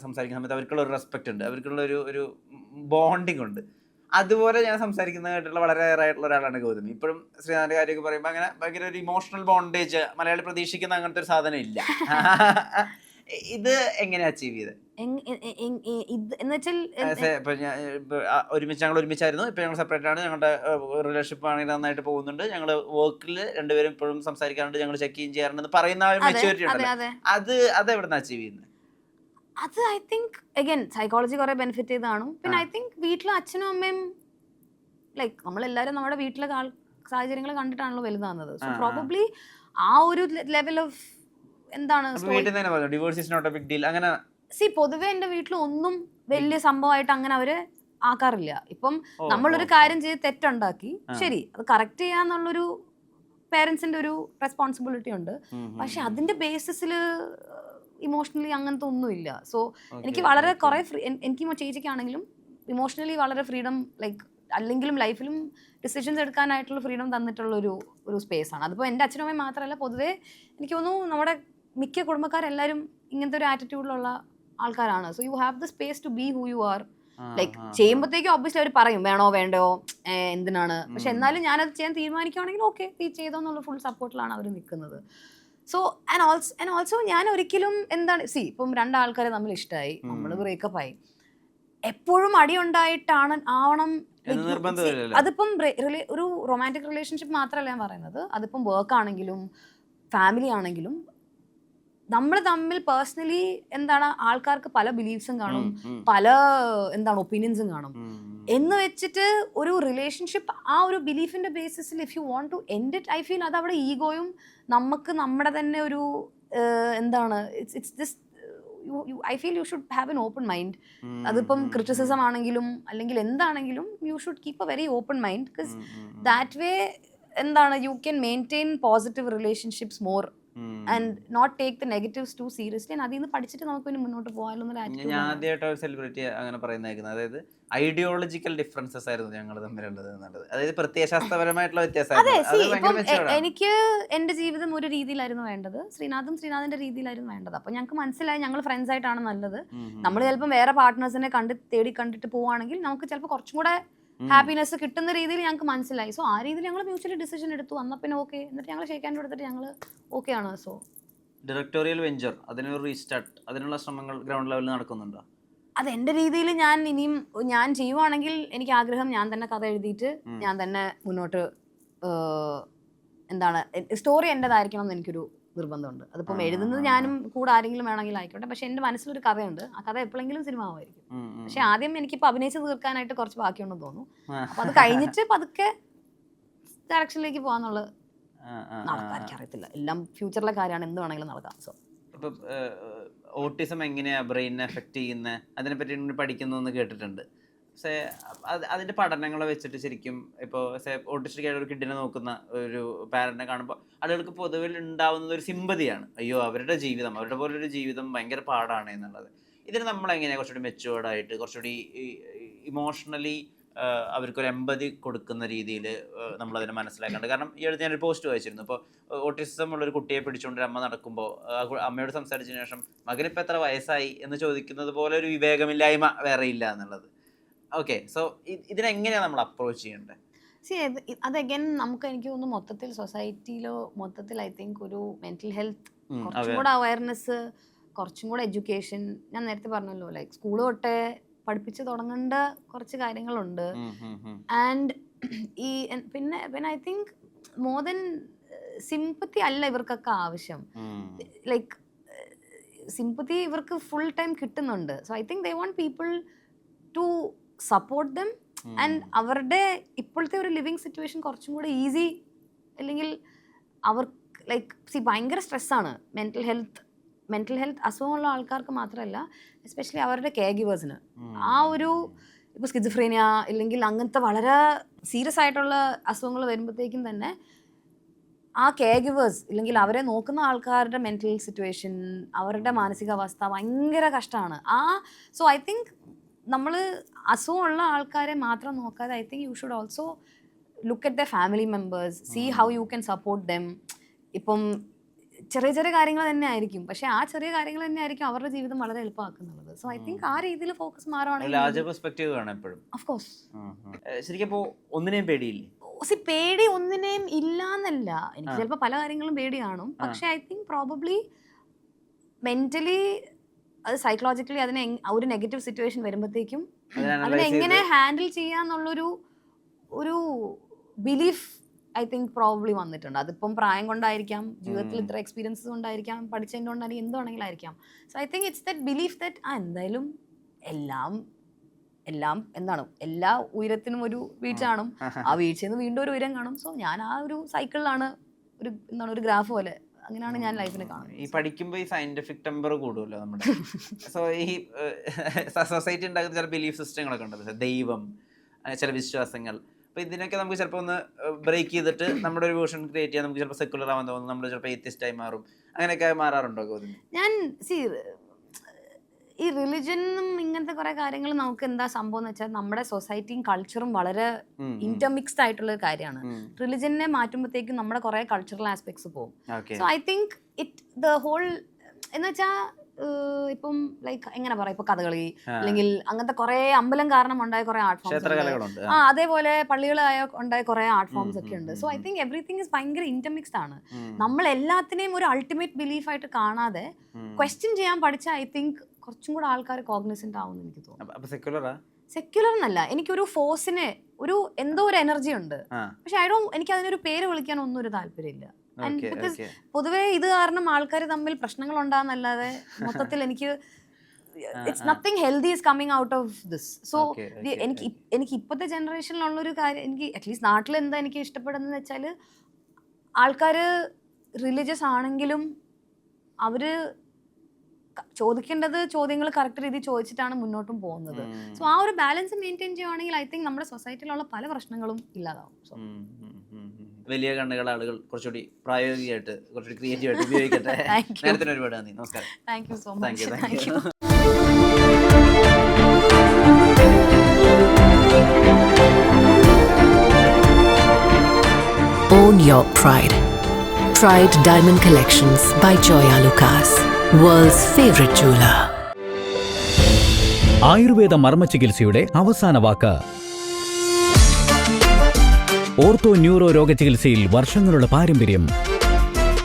സംസാരിക്കുന്ന സമയത്ത് അവർക്കുള്ള ഒരു റെസ്പെക്ട് ഉണ്ട്, അവർക്കുള്ള ഒരു ബോണ്ടിങ് ഉണ്ട്. അതുപോലെ ഞാൻ സംസാരിക്കുന്നതായിട്ടുള്ള വളരെ റയർ ആയിട്ടുള്ള ഒരാളാണ് ഗൗതമി. ഇപ്പോഴും ശ്രീനാഥിന്റെ കാര്യമൊക്കെ പറയുമ്പോൾ അങ്ങനെ ഭയങ്കര ഒരു ഇമോഷണൽ ബോണ്ടേജ് മലയാളി പ്രതീക്ഷിക്കുന്ന അങ്ങനത്തെ ഒരു സാധനം ഇല്ല. ഇത് എങ്ങനെ അച്ചീവ് ചെയ്ത്? ഞങ്ങൾ ഒരുമിച്ചായിരുന്നു, ഇപ്പൊ ഞങ്ങൾ സെപ്പറേറ്റ് ആണ്. ഞങ്ങളുടെ റിലേഷൻഷിപ്പ് ആണെങ്കിൽ നന്നായിട്ട് പോകുന്നുണ്ട്. ഞങ്ങൾ വർക്കിൽ രണ്ടുപേരും ഇപ്പോഴും സംസാരിക്കാറുണ്ട്, ഞങ്ങൾ ചെക്ക് ഇൻ ചെയ്യാറുണ്ട് പറയുന്ന ഒരു മെച്യൂരിറ്റി ഉണ്ടല്ലോ, അത് എവിടുന്ന് അച്ചീവ് ചെയ്യുന്നത്? അത് ഐ തിങ്ക് അഗൈൻ സൈക്കോളജി കുറെ ബെനിഫിറ്റ് ചെയ്തതാണ്. പിന്നെ ഐ തിങ്ക് വീട്ടിലെ അച്ഛനും അമ്മയും ലൈക്ക് നമ്മളെല്ലാവരും നമ്മുടെ വീട്ടിലെ സാഹചര്യങ്ങൾ കണ്ടിട്ടാണല്ലോ വലുതാകുന്നത്. സോ പ്രോബബ്ലി ആ ഒരു ലെവൽ ഓഫ് എന്താണ് സി പൊതുവെ എൻ്റെ വീട്ടിൽ ഒന്നും വലിയ സംഭവമായിട്ട് അങ്ങനെ അവര് ആക്കാറില്ല. ഇപ്പം നമ്മളൊരു കാര്യം ചെയ്ത് തെറ്റുണ്ടാക്കി, ശരി അത് കറക്റ്റ് ചെയ്യാന്നുള്ളൊരു പേരൻസിന്റെ ഒരു റെസ്പോൺസിബിലിറ്റി ഉണ്ട്. പക്ഷെ അതിന്റെ ബേസിസിൽ ഇമോഷണലി അങ്ങനത്തെ ഒന്നുമില്ല. സോ എനിക്ക് വളരെ കുറെ എനിക്ക് ചേച്ചിക്കാണെങ്കിലും ഇമോഷണലി വളരെ ഫ്രീഡം ലൈക്ക് അല്ലെങ്കിലും ലൈഫിലും ഡിസിഷൻസ് എടുക്കാനായിട്ടുള്ള ഫ്രീഡം തന്നിട്ടുള്ള ഒരു സ്പേസ് ആണ്. അതിപ്പോൾ എൻ്റെ അച്ഛനും അമ്മയും മാത്രമല്ല, പൊതുവേ എനിക്ക് തോന്നുന്നു നമ്മുടെ മിക്ക കുടുംബക്കാരെല്ലാവരും ഇങ്ങനത്തെ ഒരു ആറ്റിറ്റ്യൂഡിലുള്ള ആൾക്കാരാണ്. So you have the space to be who you are. Like ചെയ്യുമ്പോഴത്തേക്കും ഒബ്വിയസ്ലി അവർ പറയും വേണോ വേണ്ടയോ എന്തിനാണ്, പക്ഷെ എന്നാലും ഞാനത് ചെയ്യാൻ തീരുമാനിക്കുകയാണെങ്കിൽ ഓക്കെ ചെയ്തോ എന്നുള്ള ഫുൾ സപ്പോർട്ടിലാണ് അവർ നിൽക്കുന്നത്. സോ ആൻഡ് ഓൾസോ ഞാൻ ഒരിക്കലും എന്താണ് ഇപ്പം രണ്ടാൾക്കാരെ തമ്മിൽ ഇഷ്ടമായി, നമ്മൾ ബ്രേക്കപ്പ് ആയി, എപ്പോഴും അടി ഉണ്ടായിട്ടാണ് ആവണം അതിപ്പം ഒരു റൊമാൻറ്റിക് റിലേഷൻഷിപ്പ് മാത്രമല്ല ഞാൻ പറയുന്നത്, അതിപ്പം വർക്ക് ആണെങ്കിലും ഫാമിലി ആണെങ്കിലും നമ്മൾ തമ്മിൽ പേഴ്സണലി എന്താണ് ആൾക്കാർക്ക് പല ബിലീഫ്സും കാണും, പല എന്താണ് ഒപ്പീനിയൻസും കാണും. എന്ന് വെച്ചിട്ട് ഒരു റിലേഷൻഷിപ്പ് ആ ഒരു ബിലീഫിന്റെ ബേസിസിൽ if you want to end it, I feel അത് അവിടെ ഈഗോയും നമുക്ക് നമ്മുടെ തന്നെ ഒരു എന്താണ് it's just I feel you should have an open mind. അതിപ്പം ക്രിറ്റിസിസം ആണെങ്കിലും അല്ലെങ്കിൽ എന്താണെങ്കിലും you should keep a very open mind, because that way എന്താണ് you can maintain positive relationships more and not take the negatives too seriously. അതിൽ നിന്ന് പഠിച്ചിട്ട് നമുക്ക് പിന്നെ മുന്നോട്ട് പോകാനുള്ള ഞാൻ ആദ്യമായിട്ട് ഒരു സെലിബ്രിറ്റി അങ്ങനെ പറയുന്നേക്കുന്നത്, അതായത് ഐഡിയോളജിക്കൽ ഡിഫറൻസസ് ആയിരുന്നു ഞങ്ങൾ തമ്മിലുള്ളത് എന്നുള്ളത്, അതായത് പ്രത്യയശാസ്ത്രപരമായിട്ടുള്ള വ്യത്യാസം. എനിക്ക് എന്റെ ജീവിതം ഒരു രീതിയിലായിരുന്നു വേണ്ടത്, ശ്രീനാഥിന്റെ രീതിയിലായിരുന്നു വേണ്ടത്. അപ്പൊ ഞങ്ങൾക്ക് മനസ്സിലായി ഞങ്ങൾ ഫ്രണ്ട്സ് ആയിട്ടാണ് നല്ലത്. നമ്മൾ ചിലപ്പോൾ വേറെ പാർട്ട്നേഴ്സിനെ കണ്ടിട്ട് പോവുകയാണെങ്കിൽ നമുക്ക് ചിലപ്പോൾ കുറച്ചും കൂടെ ഹാപ്പിനെസ് കിട്ടുന്ന രീതിയിൽ ഞങ്ങൾക്ക് മനസ്സിലായി. സോ ആ രീതിയിൽ ഞങ്ങൾ മ്യൂച്വലി ഡിസിഷൻ എടുത്തു. അന്നാ പിന്നെ ഓക്കെ, എന്നിട്ട് ഞങ്ങൾ ഷേക്കാൻ എടുത്തിട്ട് ഞങ്ങൾ ഓക്കെ ആണ്. സോ ഡയറക്ടോറിയൽ വെഞ്ചർ, അതിനൊരു റീസ്റ്റാർട്ട്, അതിനുള്ള ശ്രമങ്ങൾ ഗ്രൗണ്ട് ലെവലിൽ നടക്കുന്നുണ്ടോ? അത് എൻ്റെ രീതിയിൽ ഞാൻ ചെയ്യുവാണെങ്കിൽ എനിക്ക് ആഗ്രഹം ഞാൻ തന്നെ കഥ എഴുതിയിട്ട് ഞാൻ തന്നെ മുന്നോട്ട് എന്താണ് സ്റ്റോറി എൻ്റെതായിരിക്കണം എന്ന് എനിക്കൊരു നിർബന്ധമുണ്ട്. അതിപ്പം എഴുതുന്നത് ഞാനും കൂടെ ആരെങ്കിലും വേണമെങ്കിൽ ആയിക്കോട്ടെ, പക്ഷെ എൻ്റെ മനസ്സിലൊരു കഥയുണ്ട്. ആ കഥ എപ്പോഴെങ്കിലും സിനിമ ആവുമായിരിക്കും. പക്ഷെ ആദ്യം എനിക്കിപ്പോൾ അഭിനയിച്ച് തീർക്കാനായിട്ട് കുറച്ച് ബാക്കിയുണ്ടെന്ന് തോന്നുന്നു. അപ്പം അത് കഴിഞ്ഞിട്ട് പതുക്കെ ഡയറക്ഷനിലേക്ക് പോകാന്നുള്ളത് നടക്കാൻ എനിക്കറിയത്തില്ല. എല്ലാം ഫ്യൂച്ചറിലെ കാര്യമാണ്, എന്ത് വേണമെങ്കിലും നടക്കാം. സോ ഇപ്പം ഓട്ടിസം എങ്ങനെയാ ബ്രെയിനിനെ എഫക്റ്റ് ചെയ്യുന്നത് അതിനെപ്പറ്റി പഠിക്കുന്നു എന്ന് കേട്ടിട്ടുണ്ട്. പക്ഷേ അതിൻ്റെ പഠനങ്ങളെ വെച്ചിട്ട് ശരിക്കും ഇപ്പോൾ ഓട്ടിസ്റ്റിക് ആയിട്ട് ഒരു കിഡിനെ നോക്കുന്ന ഒരു പാരന്റിനെ കാണുമ്പോൾ ആളുകൾക്ക് പൊതുവിൽ ഉണ്ടാവുന്നത് ഒരു സിമ്പതിയാണ്. അയ്യോ അവരുടെ ജീവിതം, അവരുടെ പോലൊരു ജീവിതം ഭയങ്കര പാടാണ് എന്നുള്ളത്. ഇതിന് നമ്മളെങ്ങനെയാണ് കുറച്ചുകൂടി മെച്ചുവേർഡായിട്ട് കുറച്ചുകൂടി ഇമോഷണലി അവർക്കൊരു എമ്പതി കൊടുക്കുന്ന രീതിയിൽ നമ്മളതിനെ മനസ്സിലാക്കേണ്ടത്? കാരണം ഈ അടുത്ത് ഞാനൊരു പോസ്റ്റ് വായിച്ചിരുന്നു. ഇപ്പോൾ ഓട്ടിസം ഉള്ളൊരു കുട്ടിയെ പിടിച്ചുകൊണ്ടൊരു അമ്മ നടക്കുമ്പോൾ അമ്മയോട് സംസാരിച്ചതിന് ശേഷം മകനിപ്പോൾ എത്ര വയസ്സായി എന്ന് ചോദിക്കുന്നത് പോലെ ഒരു വിവേകമില്ലായ്മ വേറെ ഇല്ല എന്നുള്ളത്. ഓക്കെ, സോ ഇതിനെങ്ങനെയാണ് നമ്മൾ അപ്രോച്ച് ചെയ്യേണ്ടത്? അത് അഗൈൻ എനിക്ക് തോന്നുന്നു മൊത്തത്തിൽ സൊസൈറ്റിയിലോ മൊത്തത്തിൽ ഐ തിങ്ക് ഒരു മെന്റൽ ഹെൽത്ത് കുറച്ചും കൂടെ അവയർനെസ്, കുറച്ചും കൂടെ എഡ്യൂക്കേഷൻ. ഞാൻ നേരത്തെ പറഞ്ഞല്ലോ, ലൈക്ക് സ്കൂൾ തൊട്ടേ പഠിപ്പിച്ച് തുടങ്ങേണ്ട കുറച്ച് കാര്യങ്ങളുണ്ട്. ആൻഡ് ഈ പിന്നെ I think more than sympathy അല്ല ഇവർക്കൊക്കെ ആവശ്യം. ലൈക്ക് സിമ്പത്തി ഇവർക്ക് ഫുൾ ടൈം കിട്ടുന്നുണ്ട്. So I think they want people to support them. And അവരുടെ ഇപ്പോഴത്തെ ഒരു ലിവിങ് സിറ്റുവേഷൻ കുറച്ചും കൂടെ ഈസി, അല്ലെങ്കിൽ അവർക്ക് ലൈക്ക് ഭയങ്കര സ്ട്രെസ്സാണ്. മെൻ്റൽ ഹെൽത്ത് അസുഖമുള്ള ആൾക്കാർക്ക് മാത്രമല്ല, എസ്പെഷ്യലി അവരുടെ കെയർ ഗിവേഴ്സിന് ആ ഒരു ഇപ്പോൾ സ്കിസോഫ്രീനിയ ഇല്ലെങ്കിൽ അങ്ങനത്തെ വളരെ സീരിയസ് ആയിട്ടുള്ള അസുഖങ്ങൾ വരുമ്പോഴത്തേക്കും തന്നെ ആ കെയർ ഗിവേഴ്സ് ഇല്ലെങ്കിൽ അവരെ നോക്കുന്ന ആൾക്കാരുടെ മെൻ്റൽ സിറ്റുവേഷൻ, അവരുടെ മാനസികാവസ്ഥ ഭയങ്കര കഷ്ടമാണ്. സോ ഐ തിങ്ക് നമ്മൾ അസുഖമുള്ള ആൾക്കാരെ മാത്രം നോക്കാതെ I think you should also look at the family members, see how you can support them. ഇപ്പം ചെറിയ ചെറിയ കാര്യങ്ങൾ തന്നെ ആയിരിക്കും, പക്ഷെ ആ ചെറിയ കാര്യങ്ങൾ തന്നെ ആയിരിക്കും അവരുടെ ജീവിതം വളരെ എളുപ്പമാക്കുന്നുള്ളത്. സോ ഐ തിങ്ക് ആ രീതിയിൽ ഫോക്കസ് മാറുകയാണെങ്കിൽ ഓഫ് കോഴ്സ്. ശരിക്കും ഇപ്പോൾ ഒന്നിനെയും പേടിയില്ലേ? പേടി ഒന്നിനെയും ഇല്ല എന്നല്ല, എനിക്ക് ചിലപ്പോൾ പല കാര്യങ്ങളും പേടി കാണും. പക്ഷെ ഐ തിങ്ക് പ്രോബബ്ലി മെന്റലി അത് സൈക്കോളജിക്കലി അതിനെ ഒരു നെഗറ്റീവ് സിറ്റുവേഷൻ വരുമ്പോഴത്തേക്കും അതിനെങ്ങനെ ഹാൻഡിൽ ചെയ്യാന്നുള്ളൊരു ബിലീഫ് ഐ തിങ്ക് പ്രോബ്ലി വന്നിട്ടുണ്ട്. അതിപ്പം പ്രായം കൊണ്ടായിരിക്കാം, ജീവിതത്തിൽ ഇത്ര എക്സ്പീരിയൻസസ് കൊണ്ടായിരിക്കാം, പഠിച്ചതിൻ്റെ കൊണ്ടായിരിക്കും, എന്തുവാണെങ്കിലും ആയിരിക്കാം. So I think it's that belief that എന്തായാലും എല്ലാം എന്താണ് എല്ലാ ഉയരത്തിനും ഒരു വീഴ്ച കാണും, ആ വീഴ്ചയിൽ നിന്ന് വീണ്ടും ഒരു ഉയരം കാണും. സോ ഞാൻ ആ ഒരു സൈക്കിളിലാണ്, ഒരു ഗ്രാഫ് പോലെ അങ്ങനെയാണ് ഞാൻ ലൈഫിനെ കാണുന്നത്. ഈ പഠിക്കുമ്പോൾ ഈ സയന്റിഫിക് ടെമ്പർ കൂടുമല്ലോ നമ്മുടെ. സോ ഈ സൊസൈറ്റി ഉണ്ടാക്കുന്ന ചില ബിലീഫ് സിസ്റ്റങ്ങളൊക്കെ ഉണ്ടല്ലോ, ദൈവം, ചില വിശ്വാസങ്ങൾ. അപ്പോൾ ഇതിനൊക്കെ നമുക്ക് ചിലപ്പോൾ ഒന്ന് ബ്രേക്ക് ചെയ്തിട്ട് നമ്മുടെ ഒരു വേർഷൻ ക്രിയേറ്റ് ചെയ്യാൻ നമുക്ക് ചിലപ്പോൾ സെക്കുലർ ആവാൻ തോന്നും, നമ്മൾ ചിലപ്പോൾ എത്തിസ്റ്റായി മാറും. അങ്ങനെയൊക്കെ മാറാറുണ്ടോ? ഞാൻ ഈ റിലിജനും ഇങ്ങനത്തെ കുറെ കാര്യങ്ങൾ നമുക്ക് എന്താ സംഭവം എന്ന് വെച്ചാൽ നമ്മുടെ സൊസൈറ്റിയും കൾച്ചറും വളരെ ഇന്റർമിക്സ്ഡ് ആയിട്ടുള്ള ഒരു കാര്യമാണ്. റിലിജനെ മാറ്റുമ്പോഴത്തേക്കും നമ്മുടെ കുറെ കൾച്ചറൽ ആസ്പെക്ട്സ് പോകും. So I think the whole എന്ന് വെച്ചാൽ ഇപ്പം ലൈക്ക് എങ്ങനെ പറയാം, ഇപ്പൊ കഥകളി അല്ലെങ്കിൽ അങ്ങനത്തെ കുറെ അമ്പലം കാരണം ഉണ്ടായ കുറെ ആർട്ട് ഫോംസ്, അതേപോലെ പള്ളികളായ ഉണ്ടായ കുറെ ആർട്ട് ഫോംസ് ഒക്കെ ഉണ്ട്. So I think everything is ഭയങ്കര ഇന്റർമിക്സ്ഡ് ആണ്. നമ്മൾ എല്ലാത്തിനെയും ഒരു അൾട്ടിമേറ്റ് ബിലീഫ് ആയിട്ട് കാണാതെ ക്വസ്റ്റ്യൻ ചെയ്യാൻ പഠിച്ചാൽ ഐ തിങ്ക് കുറച്ചും കൂടെ ആൾക്കാർ കോഗ്നിസന്റ് ആവും എനിക്ക് തോന്നുന്നു. സെക്യുലർ എന്നല്ല, എനിക്കൊരു ഫോഴ്സിന് എന്തോ ഒരു എനർജി ഉണ്ട്, പക്ഷെ എനിക്ക് അതിനൊരു പേര് വിളിക്കാൻ ഒന്നും ഒരു താല്പര്യമില്ല. പൊതുവെ ഇത് കാരണം ആൾക്കാർ തമ്മിൽ പ്രശ്നങ്ങൾ ഉണ്ടാകുന്നല്ലാതെ മൊത്തത്തിൽ എനിക്ക് it's nothing healthy is coming out of this. So എനിക്ക് ഇപ്പോഴത്തെ ജനറേഷനിലുള്ളൊരു കാര്യം, എനിക്ക് അറ്റ്ലീസ്റ്റ് നാട്ടിൽ എന്താ എനിക്ക് ഇഷ്ടപ്പെടുന്നത് വെച്ചാൽ ആൾക്കാർ റിലീജിയസ് ആണെങ്കിലും അവര് ചോദിക്കേണ്ടത് ചോദ്യങ്ങൾ കറക്റ്റ് രീതിയിൽ ചോദിച്ചിട്ടാണ് മുന്നോട്ടും പോകുന്നത്. സോ ആ ഒരു ബാലൻസ് മെയിൻറ്റെയിൻ ചെയ്യുവാണെങ്കിൽ ഐ തിങ്ക് നമ്മുടെ സൊസൈറ്റിയിലുള്ള പല പ്രശ്നങ്ങളും ഇല്ലാതാവും. സോ വലിയ കണ്ണുകൾ ആളുകൾ കുറച്ചുകൂടി പ്രായോഗികമായിട്ട് കുറച്ചുകൂടി ക്രിയേറ്റീവ് ആയിട്ട് ഉപയോഗിക്കട്ടെ. നേരത്തിന് ഒരുപാട് നന്ദി. നമസ്കാരം. Thank you so thank you. Much. Thank you. Own your pride. Pride Diamond Collections by Joya Lucas, world's favorite jeweler. Ayurveda മർമ്മ ചികിത്സയുടെ അവസാന വാക്ക്. ഓർത്തോ ന്യൂറോ രോഗചികിത്സയിൽ വർഷങ്ങളുടെ പാരമ്പര്യം.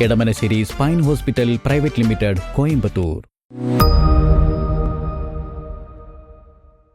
Edamanassery spine hospital private limited, Coimbatore.